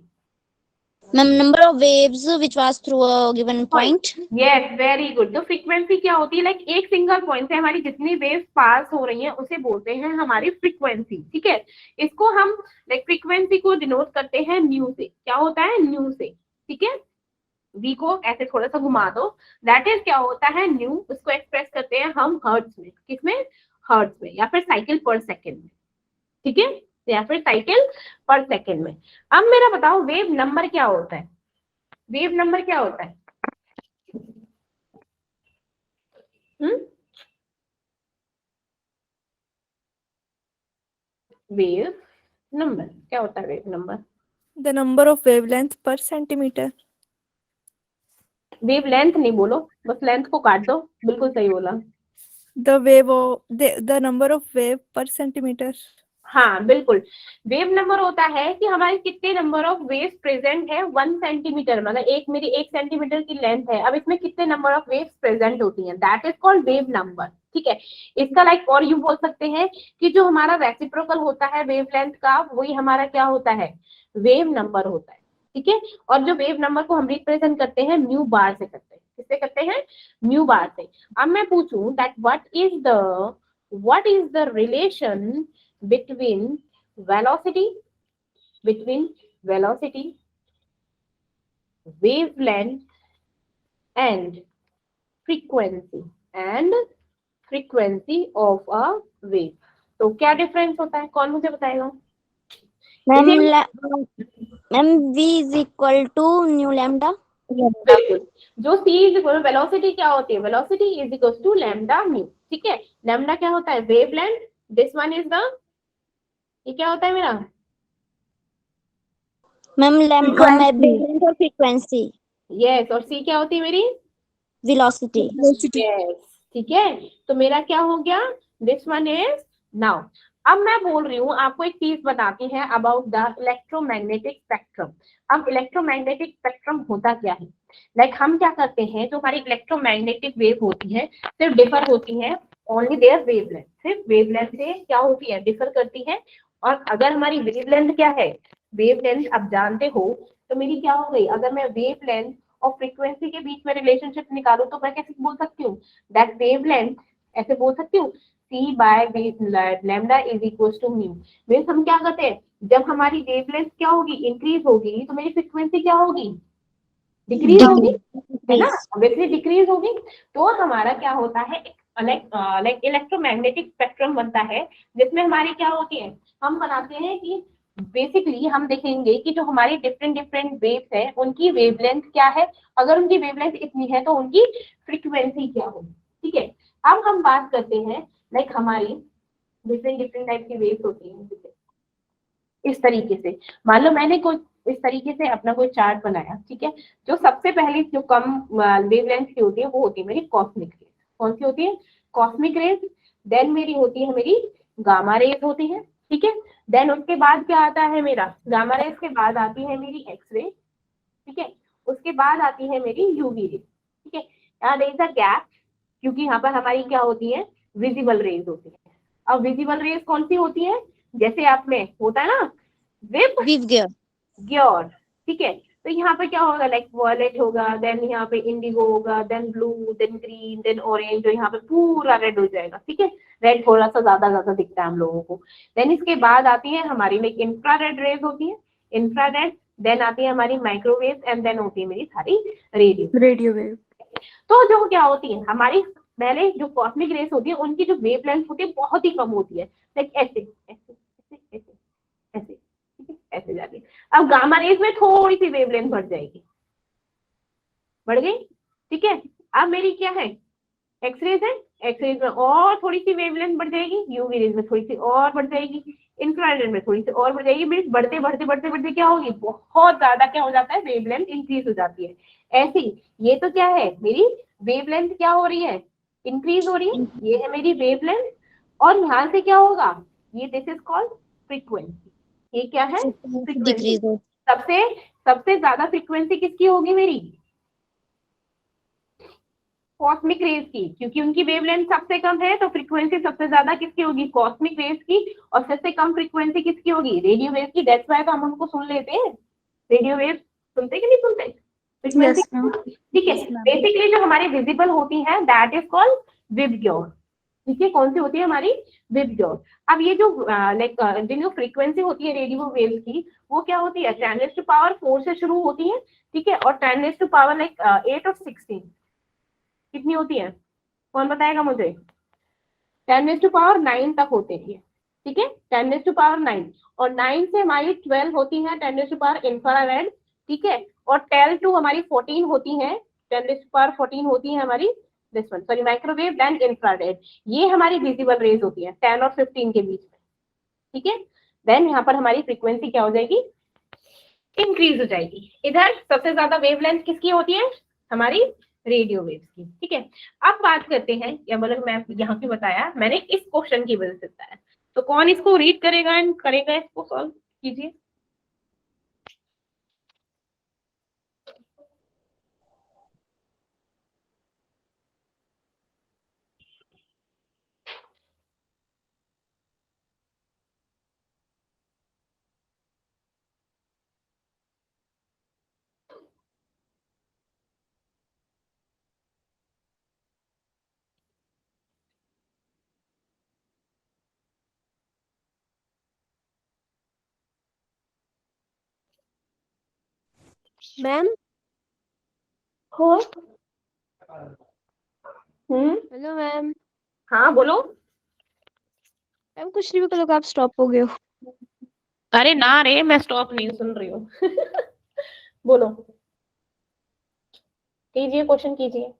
Ma'am, number of waves which pass through a given point. Yes very good. तो फ्रीक्वेंसी क्या होती है? लाइक एक सिंगल पॉइंट से हमारी जितनी वेव्स पास हो रही हैं उसे बोलते हैं हमारी फ्रीक्वेंसी। ठीक है, इसको हम लाइक फ्रीक्वेंसी को डिनोट करते हैं न्यू से। क्या होता है? न्यू से। ठीक है, वी को ऐसे थोड़ा सा घुमा दो, दैट इज क्या होता है? न्यू। उसको एक्सप्रेस करते हैं हम हर्ट्ज में। किसमें? हर्ट्ज में, या फिर साइकिल पर सेकेंड में। ठीक है, या फिर साइकिल पर सेकेंड में। अब मेरा बताओ वेव नंबर क्या होता है? वेव नंबर क्या होता है? वेव नंबर क्या होता है? Wave number The number of wavelength per centimeter. Wave length नहीं बोलो, बस लेंथ को काट दो। बिल्कुल सही बोला। The number of wave per centimeter. हाँ बिल्कुल। वेव नंबर होता है कि हमारे कितने नंबर ऑफ वेव्स प्रेजेंट है 1 सेंटीमीटर। मतलब एक मेरी 1 सेंटीमीटर की लेंथ है, अब इसमें कितने नंबर ऑफ वेव्स प्रेजेंट होती हैं, that is called wave number. ठीक है, इसका लाइक और यूं बोल सकते हैं कि जो हमारा रेसिप्रोकल होता है वेव लेंथ का, वही हमारा क्या होता है? वेव नंबर होता है। ठीक है, और जो वेव नंबर को हम रिप्रेजेंट करते हैं म्यू बार से करते हैं। किससे करते हैं? म्यू बार से। अब मैं पूछूं that what is the relation between velocity, wavelength and frequency of a wave। तो क्या डिफरेंस होता है? कौन मुझे बताएगा? Ma'am, V is equal to nu lambda. बिल्कुल। जो c इज इक्वल वेलोसिटी क्या होती है? Velocity is equal to lambda mu. ठीक है, लैम्डा क्या होता है? Wavelength. This one is the, ये क्या होता है मेरा? Ma'am, lambda wavelength और frequency. यस। और c क्या होती है मेरी? Velocity. यस। ठीक है, तो मेरा क्या हो गया? This one is now. अब मैं बोल रही हूँ आपको एक चीज बताती है अबाउट द इलेक्ट्रोमैग्नेटिक स्पेक्ट्रम। अब इलेक्ट्रोमैग्नेटिक स्पेक्ट्रम होता क्या है? लाइक हम क्या करते हैं, जो हमारी इलेक्ट्रोमैग्नेटिक वेव होती है सिर्फ डिफर होती है ओनली देयर वेवलेंथ। सिर्फ वेवलेंथ से क्या होती है? डिफर करती है। और अगर हमारी वेवलेंथ क्या है? वेवलेंथ अब जानते हो तो मेरी क्या हो गई? अगर मैं वेवलेंथ और फ्रीक्वेंसी के बीच में रिलेशनशिप निकालू तो मैं कैसे बोल सकती हूँ? दैट वेवलेंथ, ऐसे बोल सकती हूँ c by lambda is equal to mu. Means हम क्या करते हैं, जब हमारी वेवलेंथ क्या होगी? इंक्रीज होगी, तो मेरी फ्रीक्वेंसी क्या होगी? डिक्रीज होगी, है ना? ऑब्वियसली डिक्रीज होगी। तो हमारा क्या होता है? लाइक इलेक्ट्रोमैग्नेटिक स्पेक्ट्रम बनता है, जिसमें हमारी क्या होती है? हम बनाते हैं कि बेसिकली हम देखेंगे कि जो हमारी डिफरेंट वेव्स है उनकी वेवलेंथ क्या है। अगर उनकी वेवलेंथ इतनी है तो उनकी फ्रीक्वेंसी क्या होगी। ठीक है, अब हम बात करते हैं लाइक हमारी डिफरेंट टाइप की वेव्स होती हैं। इस तरीके से मान लो मैंने कोई इस तरीके से अपना कोई चार्ट बनाया। ठीक है, जो सबसे पहली जो कम वेवलेंथ की होती है वो होती है मेरी कॉस्मिक रेज। कौन सी होती है? Cosmic rays. देन मेरी होती है मेरी गामा रेज होती है, ठीक है। देन उसके बाद क्या आता है मेरा, गामा रेज के बाद आती है मेरी एक्सरे, ठीक है। उसके बाद आती है मेरी यूवी रेज, ठीक है। यहाँ देयर इज अ गैप, क्योंकि यहाँ पर हमारी क्या होती है, विजिबल रेज होती है। अब विजिबल रेज कौन सी होती है, जैसे आप में होता है ना विव गियर। ग्योर, ठीक है। तो यहाँ पे क्या होगा, लाइक वॉयलेट होगा, देन यहाँ पे इंडिगो होगा, then blue, then green, then orange, जो यहाँ पे पूरा रेड हो जाएगा, ठीक है। रेड थोड़ा सा ज्यादा दिखता है हम लोगों को। देन इसके बाद आती है हमारी लाइक इंफ्रारेड रेज होती है, इंफ्रारेड। देन आती है हमारी माइक्रोवेव, एंड देन होती है मेरी सारी रेडियो Radio wave. तो जो क्या होती है हमारी, पहले जो कॉस्मिक रेस होती है उनकी जो वेव लेंथ होती है बहुत ही कम होती है, लाइक ऐसे ऐसे ऐसे ऐसे ऐसे, ठीक है, ऐसे जाके। अब गामा रेज में थोड़ी सी वेव लेंथ बढ़ जाएगी, बढ़ गई, ठीक है। अब मेरी क्या है, एक्सरेज है, एक्सरेज में और थोड़ी सी वेव लेंथ बढ़ जाएगी, यूवी रेज में थोड़ी सी और बढ़ जाएगी, इंफ्रारेड में थोड़ी सी और बढ़ जाएगी। मीन्स बढ़ते बढ़ते बढ़ते बढ़ते क्या होगी, बहुत ज्यादा क्या हो जाता है, वेव लेंथ इंक्रीज हो जाती है। ऐसी ये तो क्या है, मेरी वेव लेंथ क्या हो रही है, इंक्रीज हो रही है, ये है मेरी वेव लेंथ। और यहाँ से क्या होगा, ये दिस इज कॉल्ड फ्रीक्वेंसी, ये क्या है, फ्रीक्वेंसी। डिक्रीज हो। सबसे सबसे ज्यादा फ्रीक्वेंसी किसकी होगी मेरी, कॉस्मिक रेज की, क्योंकि उनकी वेवलेंथ सबसे कम है, तो फ्रीक्वेंसी सबसे ज्यादा किसकी होगी, कॉस्मिक रेज की। और सबसे कम फ्रीक्वेंसी किसकी होगी, रेडियो वेव की। दैट्स व्हाई तो हम उनको सुन लेते हैं, रेडियो वेव सुनते कि नहीं सुनते, फ्रीक्वेंसी, Yes, ma'am. ठीक है। Yes, ma'am. बेसिकली जो हमारी विजिबल होती है दैट इज कॉल्ड विबग्योर, ठीक है। कौन सी होती है हमारी, विबग्योर। अब ये जो लाइक जो फ्रीक्वेंसी होती है रेडियो वेव की, वो क्या होती है, 10⁻⁴ से शुरू होती है, ठीक है। और 10⁻⁴ लाइक 8 और 16 कितनी होती है, कौन बताएगा मुझे, 10⁻⁹ तक होती है, ठीक है, 10⁻⁹। और 9 से हमारी 12 होती है 10⁻⁴ इंफ्रारेड, ठीक है। और 10 to हमारी 14 होती है, 10⁻⁴ होती है हमारी this one, sorry microwave, then infrared. ये हमारी विजिबल रेज होती है 10 और 15 के बीच में, ठीक है। देन यहाँ पर हमारी फ्रीक्वेंसी क्या हो जाएगी, इंक्रीज हो जाएगी। इधर सबसे ज्यादा वेवलेंथ किसकी होती है, हमारी रेडियो वेव्स की, ठीक है। अब बात करते हैं, या मतलब मैं यहाँ क्यों बताया, मैंने इस क्वेश्चन की वजह से बताया। तो कौन इसको रीड करेगा एंड करेगा, इसको सॉल्व कीजिए। मैम। हो हेलो मैम। हाँ बोलो। मैम कुछ नहीं करो, आप स्टॉप हो गए हो। अरे ना रे, मैं स्टॉप नहीं सुन रही हूँ बोलो, कीजिए, क्वेश्चन कीजिए।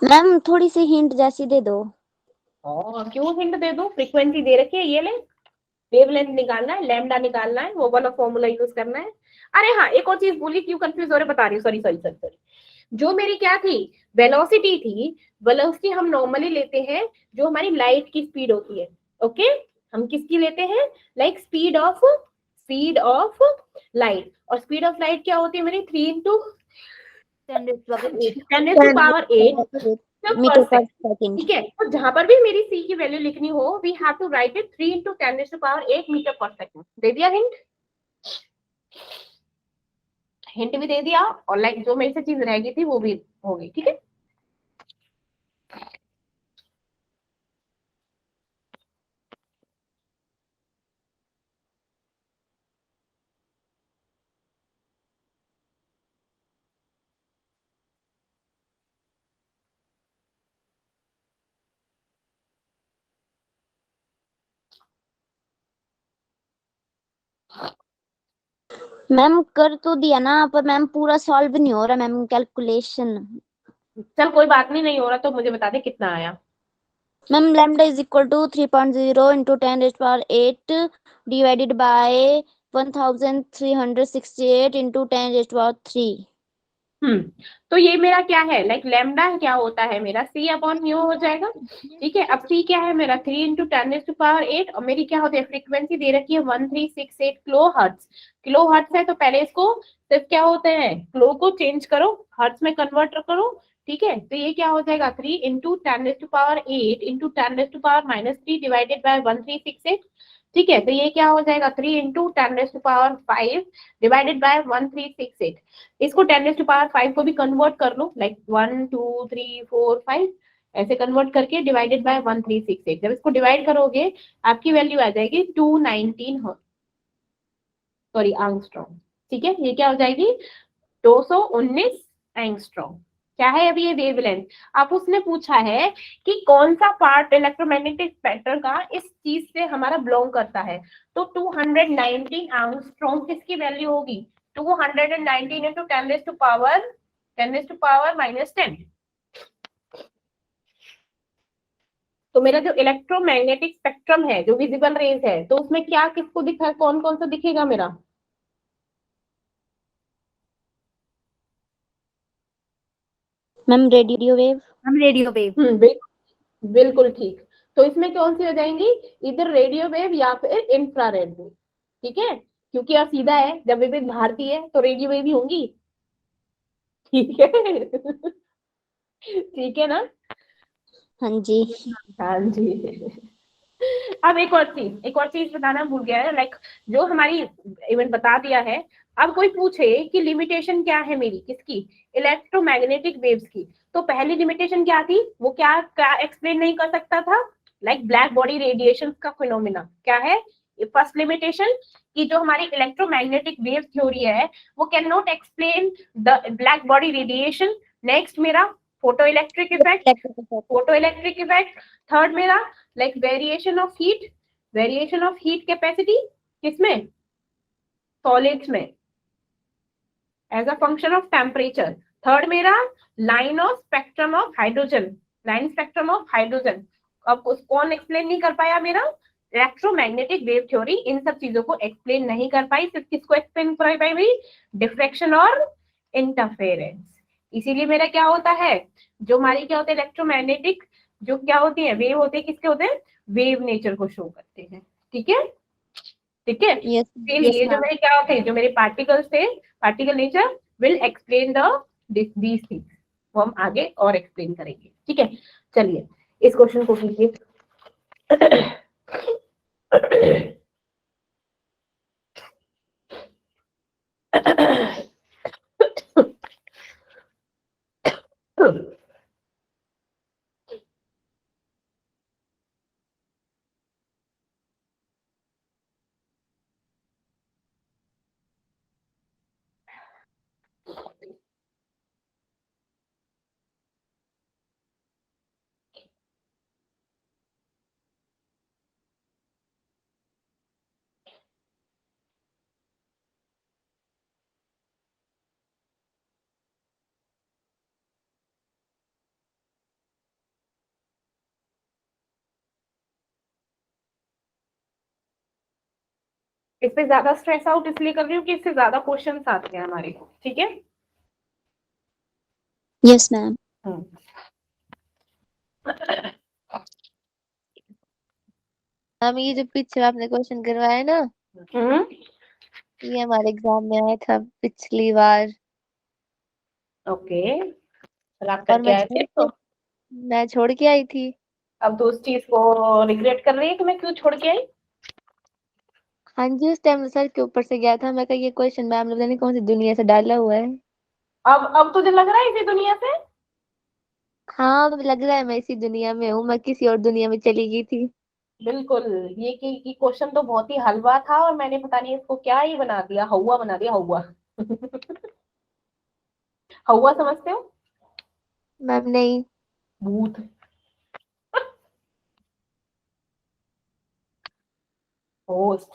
मैम थोड़ी सी हिंट जैसी दे दो। क्यों हिंट दे दो, फ्रीक्वेंसी दे रखी है, ये ले, वेवलेंथ निकालना है, लैम्डा निकालना है, वो वाला फॉर्मूला यूज करना है। अरे हाँ, एक और चीज बोली, क्यों कंफ्यूज हो रहे बता रही हूँ, सॉरी सॉरी सॉरी सॉरी। जो मेरी क्या थी, वेलोसिटी थी, वेलोसिटी हम नॉर्मली लेते हैं जो हमारी लाइट की स्पीड होती है, ओके। हम किसकी लेते हैं, लाइक स्पीड ऑफ लाइट। और स्पीड ऑफ लाइट क्या होती है मेरी, 3 × 10⁸ मीटर पर पर सेकंड। ठीक है। तो जहां पर भी मेरी सी की वैल्यू लिखनी हो, we have to write it 3 × 10⁸ metre per second. दे दिया हिंट, हिंट भी दे दिया, और लाइक जो मेरे से चीज रह गई थी वो भी हो गई, ठीक है। मैम कर तो दिया ना, पर मैम पूरा सॉल्व नहीं हो रहा मैम, कैलकुलेशन। चल कोई बात नहीं, नहीं हो रहा तो मुझे बता दे कितना आया। Ma'am lambda is equal to 3.0 into 10⁸ divided by 1368 into 10⁻3। तो ये मेरा क्या है, लाइक लैम्डा क्या होता है मेरा, सी अपॉन म्यू हो जाएगा। ठीक है, अब सी क्या है मेरा 3 इंटू 10⁸ और मेरी क्या होती है फ्रीक्वेंसी दे रखी है 1368 किलो हर्ट्ज। किलो हर्ट्ज है तो पहले इसको सिर्फ क्या होते हैं किलो को चेंज करो, हर्ट्ज में कन्वर्ट करो। ठीक है, तो ये क्या हो जाएगा 3 इंटू 10⁸ इंटू 10⁻³ डिवाइडेड बाय 1368। ठीक है, तो ये क्या हो जाएगा 3 इंटू 10⁵ डिवाइडेड बाय 1368। इसको 10⁵ को भी कन्वर्ट कर लो, लाइक 1 2 3 4 5 ऐसे कन्वर्ट करके डिवाइडेड बाय 1368। जब इसको डिवाइड करोगे आपकी वैल्यू आ जाएगी 219 सॉरी एंगस्ट्रॉम। ठीक है, ये क्या हो जाएगी 219 एंगस्ट्रॉम। क्या है अभी ये वेवलेंथ। अब उसने पूछा है कि कौन सा पार्ट इलेक्ट्रोमैग्नेटिक स्पेक्ट्रम का इस चीज से हमारा बिलोंग करता है। तो 219 एंगस्ट्रॉम किसकी वैल्यू होगी, 219 इंटू 10⁻⁻10। तो मेरा जो इलेक्ट्रोमैग्नेटिक स्पेक्ट्रम है जो विजिबल रेज है, तो उसमें क्या किसको दिखा, कौन कौन सा दिखेगा मेरा। Ma'am radio wave. हम रेडियो वेव। बिल्कुल ठीक। तो इसमें कौन सी हो जाएंगी, इधर रेडियो वेव या फिर इंफ्रारेड वेव। ठीक है, क्योंकि यार सीधा है, जब वेव भारती है तो रेडियो वेव ही होंगी। ठीक है ठीक है ना। हाँ जी। हाँ जी। अब एक और चीज बताना भूल गया है, लाइक जो हमारी इवेंट बता दिया है। अब कोई पूछे कि लिमिटेशन क्या है मेरी किसकी, इलेक्ट्रोमैग्नेटिक वेव्स की, तो पहली लिमिटेशन क्या थी, वो क्या क्या एक्सप्लेन नहीं कर सकता था, लाइक ब्लैक बॉडी रेडिएशन का फिनोमिना। क्या है फर्स्ट लिमिटेशन, कि जो हमारी इलेक्ट्रोमैग्नेटिक वेव थ्योरी है वो can not explain the black body radiation. Next मेरा फोटो इलेक्ट्रिक इफेक्ट। थर्ड मेरा like variation of heat capacity किसमें, सॉलिड्स में as a function of temperature. Third मेरा लाइन स्पेक्ट्रम ऑफ हाइड्रोजन। अब कौन एक्सप्लेन नहीं कर पाया मेरा, इलेक्ट्रोमैग्नेटिक वेव थ्योरी इन सब चीजों को एक्सप्लेन नहीं कर पाई, सिर्फ किसको एक्सप्लेन कर पाई, डिफ्रैक्शन और इंटरफेरेंस। इसीलिए मेरा क्या होता है, जो हमारी क्या होता है इलेक्ट्रोमैग्नेटिक जो क्या होती है वेव होते हैं, किसके होते हैं, वेव नेचर को शो करते हैं। ठीक है, ठीक है। यस ये जो मेरे क्या होते हैं, जो मेरे पार्टिकल्स थे, particle nature will explain these things, वो हम आगे और एक्सप्लेन करेंगे। ठीक है, चलिए इस क्वेश्चन को कीजिए। इस पे ज्यादा स्ट्रेस आउट इसलिए कर रही हूँ कि इससे ज्यादा क्वेश्चंस आते हैं हमारे। ठीक है, यस मैम। मैम ये जो पीछे आपने क्वेश्चन करवाया है ना, ये हमारे एग्जाम में आया था पिछली बार। ओके, आप और करके आए थे तो मैं छोड़ के आई थी। अब तो उस चीज को रिग्रेट कर रही है कि मैं क्यों छोड़ के आई। हाँ जी, उस टाइम सर के ऊपर से गया था, मैं कहा ये क्वेश्चन मैम ने पता नहीं कौन सी दुनिया से डाला हुआ है। अब तुझे लग रहा है इसी दुनिया से। हाँ अब लग रहा है मैं इसी दुनिया में हूँ, मैं किसी और दुनिया में चली गई थी। बिल्कुल, ये कि क्वेश्चन तो बहुत ही हलवा था और मैंने पता नहीं इसको क्या ही बना दिया, हवा बना दिया, हवा। हवा समझते हो, मैम नहीं। भूत। होस्ट।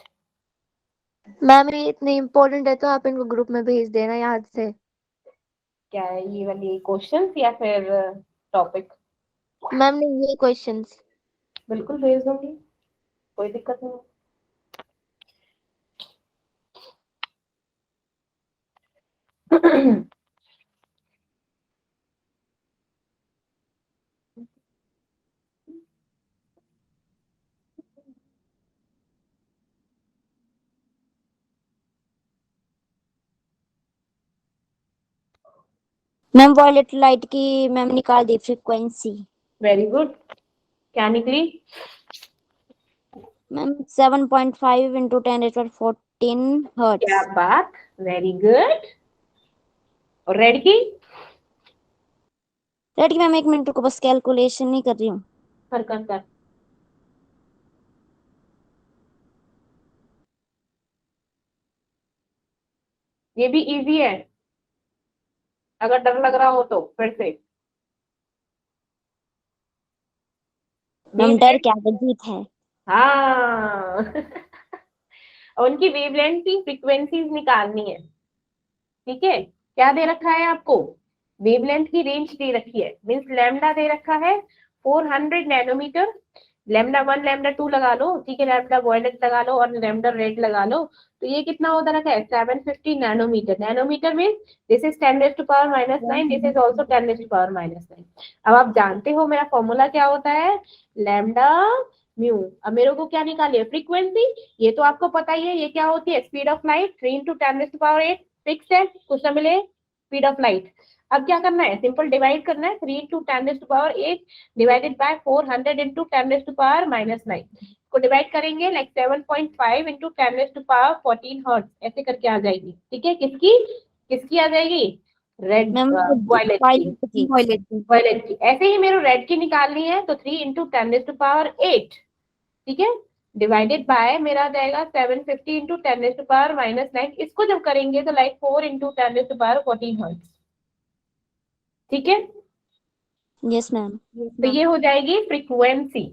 मैम ये इतने इम्पोर्टेंट है तो आप इनको ग्रुप में भेज देना याद से। क्या है ये वाली क्वेश्चन या फिर टॉपिक। मैम नहीं ये क्वेश्चंस। बिल्कुल भेज दूंगी, कोई दिक्कत नहीं। मैम वॉयलेट लाइट की मैम निकाल दी फ्रीक्वेंसी। वेरी गुड, क्या निकली? मैम 7.5 into 10⁻14 क्या हर्ट्ज। बात, वेरी गुड। और रेड की? रेड की मैम 1 मिनट को बस कैलकुलेशन नहीं कर रही हूँ। कर। ये भी इजी है, अगर डर लग रहा हो तो फिर से। मैम डर वेवलेंथ, क्या जीत है। हाँ और उनकी वेवलेंथ की फ्रीक्वेंसीज निकालनी है। ठीक है, क्या दे रखा है आपको? वेवलेंथ की रेंज दे रखी है, मीन्स लैम्डा दे रखा है 400 नैनोमीटर। लैम्डा 1 लैम्डा 2 लगा लो, ठीक है, लैम्डा वॉयलेट लगा लो और लैम्डा रेड लगा लो। तो ये कितना होता रखा है? 750 nanometre. Nanometre means this is 10⁻⁻9, this is also 10⁻⁻9। अब आप जानते हो मेरा फॉर्मूला क्या होता है? Lambda mu. अब मेरे को क्या निकालिए? फ्रीक्वेंसी। ये तो आपको पता ही है, ये क्या होती है? Speed of light 3 into 10⁸ fix है, कुछ ना मिले, स्पीड ऑफ लाइट। अब क्या करना है? सिंपल डिवाइड करना है, 3 into 10⁸ डिवाइडेड बाय 400 into 10⁻⁻9 को डिवाइड करेंगे, लाइक 7.5 into 10⁻14 हर्ट्ज, ऐसे करके आ जाएगी। ठीक है, किसकी किसकी आ जाएगी? रेड मैम वॉयलेट की। वॉयलेट की। वॉयलेट की। ऐसे ही मेरे रेड की निकालनी है, तो 3 into 10⁸, ठीक है, डिवाइडेड बाय मेरा आ जाएगा 750 into 10⁻⁻9। इसको जब करेंगे तो लाइक 4 into 10⁻14 हर्ट्ज। ठीक है, यस मैम। तो ये हो जाएगी फ्रीक्वेंसी।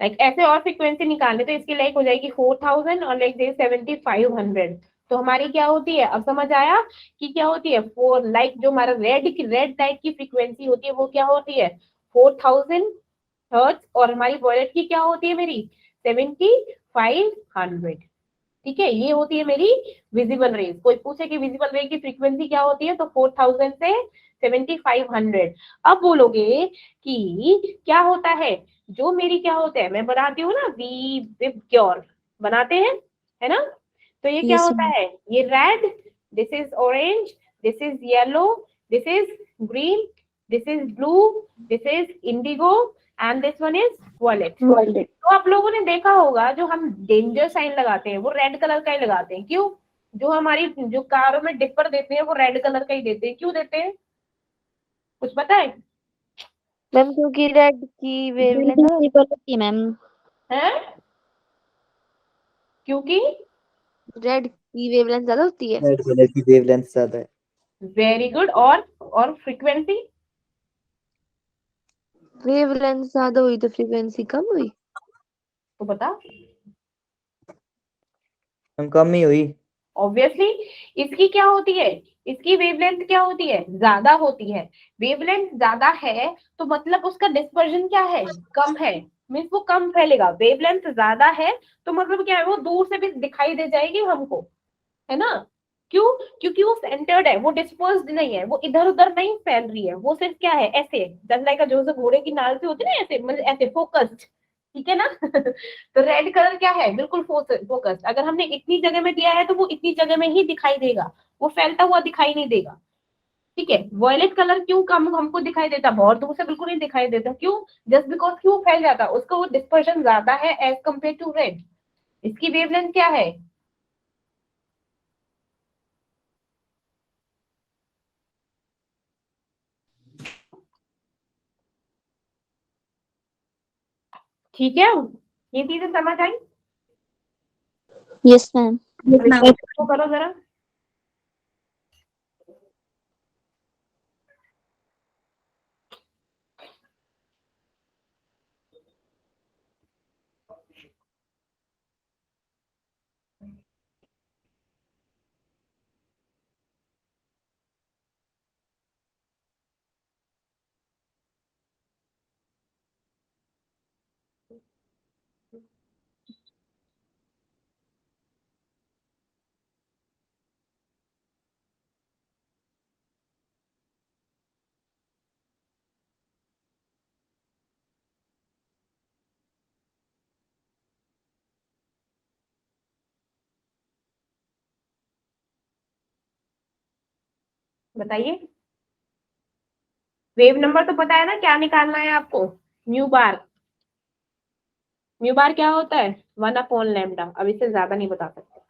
लाइक ऐसे और फ्रीक्वेंसी निकालने तो इसकी लाइक हो जाएगी 4000 और लाइक 7500। तो हमारी क्या होती है? अब समझ आया कि क्या होती है? फोर, लाइक जो हमारा रेड लाइट की फ्रीक्वेंसी होती है वो क्या होती है? 4000 हर्ट्ज। और हमारी वॉयलेट की क्या होती है मेरी? 7500। ठीक है, ये होती है मेरी विजिबल रेज। कोई पूछे कि विजिबल रे की फ्रीक्वेंसी क्या होती है, तो 4000 से 7500। अब बोलोगे कि क्या होता है? जो मेरी क्या होता है, मैं बनाती हूँ ना वी विब क्योर, बनाते हैं, है ना? तो ये क्या यस होता मैम। है? ये red, this is orange, this is yellow, this is green, this is blue, this is indigo and this one is violet. तो आप लोगों ने देखा होगा जो हम डेंजर साइन लगाते हैं वो रेड कलर का ही लगाते हैं, क्यों? जो हमारी जो कारों में डिपर देते हैं वो रेड कलर का ही देते हैं, क्यों देते हैं? कुछ पता है? मैम क्योंकि रेड की वेवलेंथ विजिबल होती है मैम। हैं? क्योंकि रेड की वेवलेंथ ज्यादा होती है। रेड कलर की वेवलेंथ ज्यादा है। Very good. और फ्रीक्वेंसी? वेवलेंथ ज्यादा हुई तो फ्रीक्वेंसी कम हुई। तो बता। हम कम ही हुई। ऑब्वियसली, इसकी क्या होती है? इसकी वेवलेंथ क्या होती है? ज्यादा होती है। वेवलेंथ ज्यादा है तो मतलब उसका डिस्पर्जन क्या है? कम है, मीन्स वो कम फैलेगा। वेवलेंथ ज्यादा है तो मतलब क्या है? वो दूर से भी दिखाई दे जाएगी हमको, है ना? क्यों? क्योंकि वो सेंटर्ड है, वो डिस्पर्स्ड नहीं है, वो इधर उधर नहीं फैल रही है, वो सिर्फ क्या है? ऐसे, जस्ट लाइक जो घोड़े की नाल से होती है ना, ऐसे मतलब ऐसे फोकस्ड। ठीक है ना? तो रेड कलर क्या है? बिल्कुल फोकस्ड। अगर हमने इतनी जगह में दिया है तो वो इतनी जगह में ही दिखाई देगा, वो फैलता हुआ दिखाई नहीं देगा। ठीक है, वॉयलेट कलर क्यों कम हमको दिखाई देता? बहुत दूर से बिल्कुल नहीं दिखाई देता, क्यों? जस्ट बिकॉज क्यों फैल जाता? उसका वो डिस्पर्शन ज्यादा है एज कम्पेयर टू रेड। इसकी वेवलेंथ क्या है? ठीक है, ये चीजें समझ आई? Yes ma'am. तो करो जरा। बताइए। वेव नंबर तो पता है ना, क्या निकालना है आपको? Mu bar. म्यू बार क्या होता है? 1/λ। अब इससे ज्यादा नहीं बता सकते।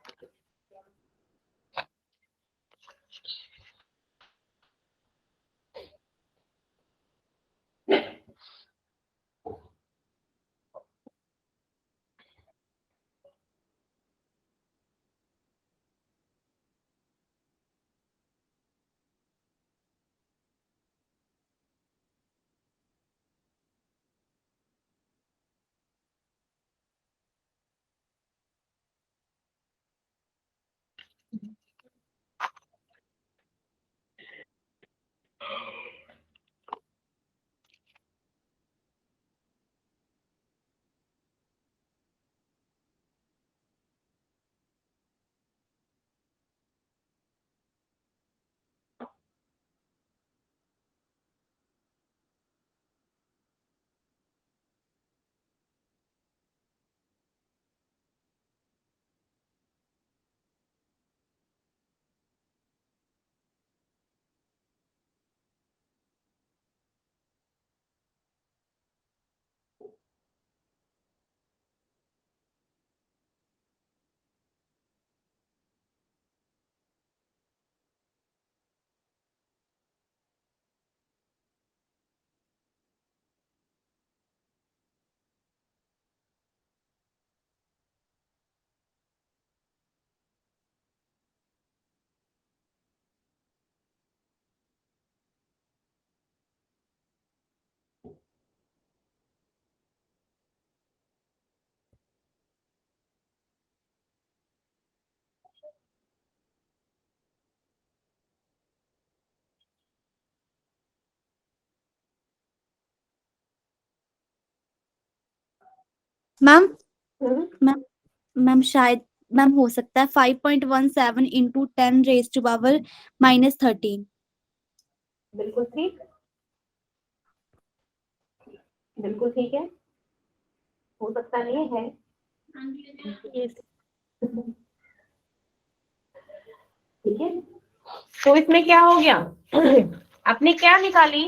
मैम हम्म, मैम मैम शायद मैम हो सकता है 5.17 इंटू 10⁻⁻13। बिल्कुल ठीक, बिल्कुल ठीक है। हो सकता नहीं है। ठीक है, तो इसमें क्या हो गया? आपने क्या निकाली?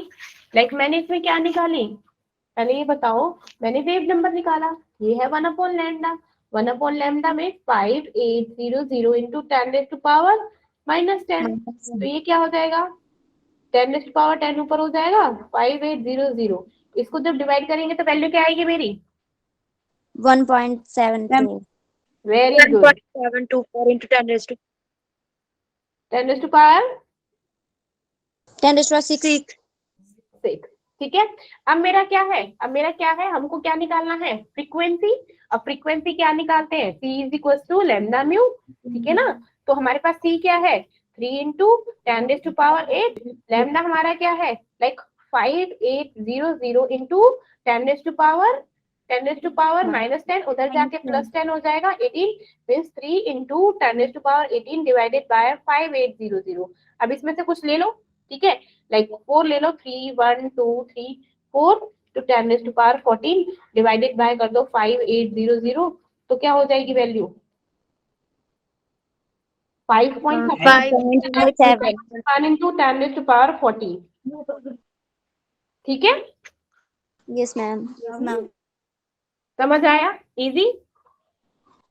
मैंने इसमें क्या निकाली? पहले ये बताओ। मैंने वेव नंबर निकाला, ये है 1/λ। 1/λ में 5800 इंटू 10⁻⁻10। तो ये क्या हो जाएगा? 10⁻10 ऊपर हो जाएगा 5800। इसको जब डिवाइड करेंगे तो वैल्यू क्या आएगी मेरी? 1.72 very good. 1.724 into 10 raised to 10⁻6। 10⁻6 ठीक है। अब मेरा क्या है? हमको क्या निकालना है? फ्रीक्वेंसी। अब फ्रीक्वेंसी क्या निकालते हैं? C is equal to lambda mu. ठीक है ना? तो हमारे पास C क्या है? 3 इंटू 10⁸ लैम्डा हमारा क्या है? 5800 इंटू 10⁻10 उधर जाके +10 हो जाएगा 18 मीन्स 3 इंटू 10⁻18 डिवाइडेड बाय 5800। अब इसमें से कुछ ले लो। ठीक है, 4 ले लो। 3 1 2 3 4 तो 10⁻14 डिवाइडेड बाय कर दो 5800। तो क्या हो जाएगी वैल्यू? 5.7 इंटू 10⁻14। ठीक है, यस मैम समझ आया? Easy,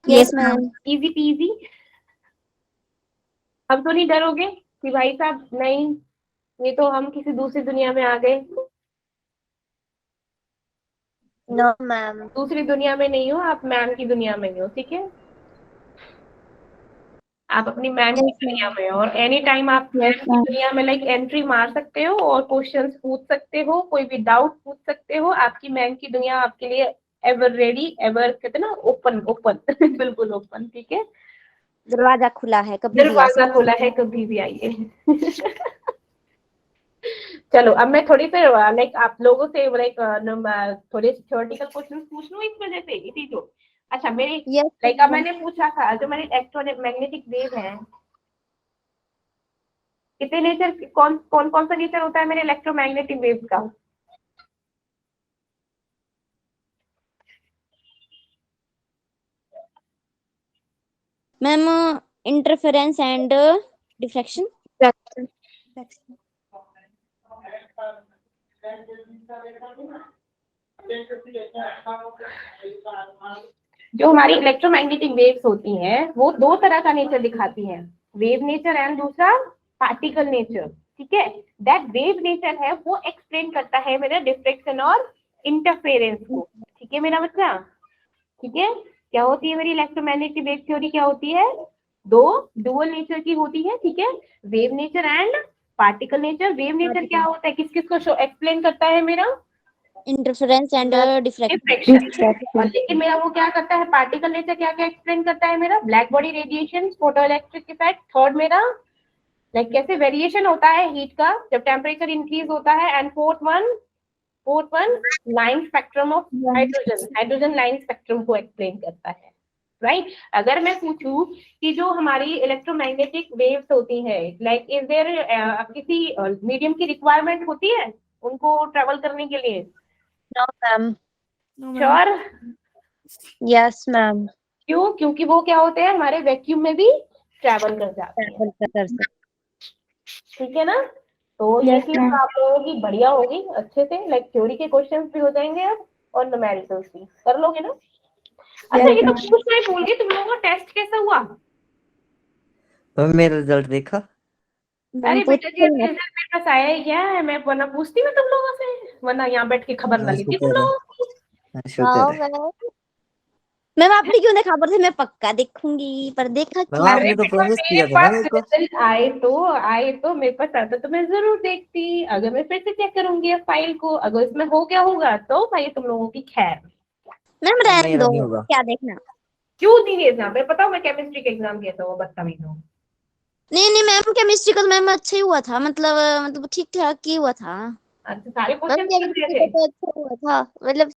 yes ma'am easy PG. अब तो नहीं डरोगे कि भाई साहब नहीं, ये तो हम किसी दूसरी दुनिया में आ गए। No, ma'am. दूसरी दुनिया में नहीं हो आप, मैम की दुनिया में ही हो। ठीक है, आप अपनी मैम की दुनिया में हो और एनी टाइम आप मैम की दुनिया में एंट्री मार सकते हो और क्वेश्चंस पूछ सकते हो, कोई भी डाउट पूछ सकते हो। आपकी मैम की दुनिया आपके लिए एवर रेडी, एवर कहते ना, ओपन ओपन बिल्कुल ओपन। ठीक है, दरवाजा खुला है, कभी भी आ दरवाजा खुला है, कभी भी आइए। चलो अब मैं थोड़ी सी आप लोगों से थोड़े थ्योरेटिकल क्वेश्चन पूछ लूं इस वजह से, इसी जो। अच्छा मेरी यस अब मैंने पूछा था जो मैंने इलेक्ट्रोमैग्नेटिक वेव है, कितने नेचर, कौन कौन कौन सा नेचर होता है मेरे इलेक्ट्रोमैग्नेटिक वेव का? Ma'am interference and diffraction. जो हमारी इलेक्ट्रोमैग्नेटिक वेव्स होती हैं वो दो तरह का नेचर दिखाती हैं, वेव नेचर एंड दूसरा पार्टिकल नेचर। ठीक है, दैट वेव नेचर है वो एक्सप्लेन करता है मेरा डिफ्रेक्शन और इंटरफेरेंस को। ठीक है मेरा बच्चा, ठीक है। क्या होती है मेरी इलेक्ट्रोमैग्नेटिक वेव थ्योरी, क्या होती है, दो डुअल नेचर की होती है। ठीक है, wave nature and particle nature. Wave nature क्या होता है, किस किस को एक्सप्लेन करता है मेरा, इंटरफेरेंस एंड डिफ्रैक्शन। डिफ्रैक्शन। और लेकिन मेरा वो क्या करता है, पार्टिकल नेचर क्या क्या एक्सप्लेन करता है मेरा, black body radiation, photo electric effect. Third मेरा लाइक कैसे वेरिएशन होता है हीट का जब टेम्परेचर इंक्रीज होता है। And fourth one line spectrum of hydrogen line spectrum को एक्सप्लेन करता है, राइट। अगर मैं पूछूं कि जो हमारी इलेक्ट्रोमैग्नेटिक वेव्स होती है, लाइक इज देयर किसी मीडियम की रिक्वायरमेंट होती है उनको ट्रेवल करने के लिए? No ma'am. Sure? Yes ma'am. क्यों? क्योंकि वो क्या होते हैं, हमारे वैक्यूम में भी ट्रेवल कर जाते हैं। ठीक है ना, तो ये Yes, चीज ma'am. आप लोगों की बढ़िया होगी अच्छे से, लाइक थ्योरी के क्वेश्चंस भी हो जाएंगे अब और न्यूमेरिकल्स भी कर लोगे ना। अच्छा ये तो पूछना ही भूल गई, तुम लोगों का टेस्ट कैसा हुआ? तो मेरा रिजल्ट देखा? अरे बेटा जी अभी रिजल्ट मेरे पास आया ही क्या है, मैं वरना पूछती मैं तुम लोगों से, वरना यहाँ बैठ के खबर ना लेती तुम लोगों की। शुक्र है। मैम आपने क्यों नहीं खबर थी, मैं पक्का देखूंगी, पर देखा क्यों? मैम आपने तो प्रॉमिस किया था ना मेरे को। रिजल्ट आए तो मेरे पास आता तो मैं जरूर देखती। अगर मैं फिर से चेक करूंगी फाइल को, अगर इसमें हो गया होगा तो भाई तुम लोगों की खैर। मैम रहने मेरा दो, नहीं होगा। क्या देखना। क्यों नहीं एग्जाम में, बताओ मैं केमिस्ट्री के एग्जाम दिया था वो बदतमीज हूँ। नहीं नहीं मैम, केमिस्ट्री का तो मैम अच्छा ही हुआ था, मतलब ठीक ठाक ही हुआ था। अच्छा सारे मतलब क्वेश्चन केमिस्ट्री का तो अच्छा हुआ था, मतलब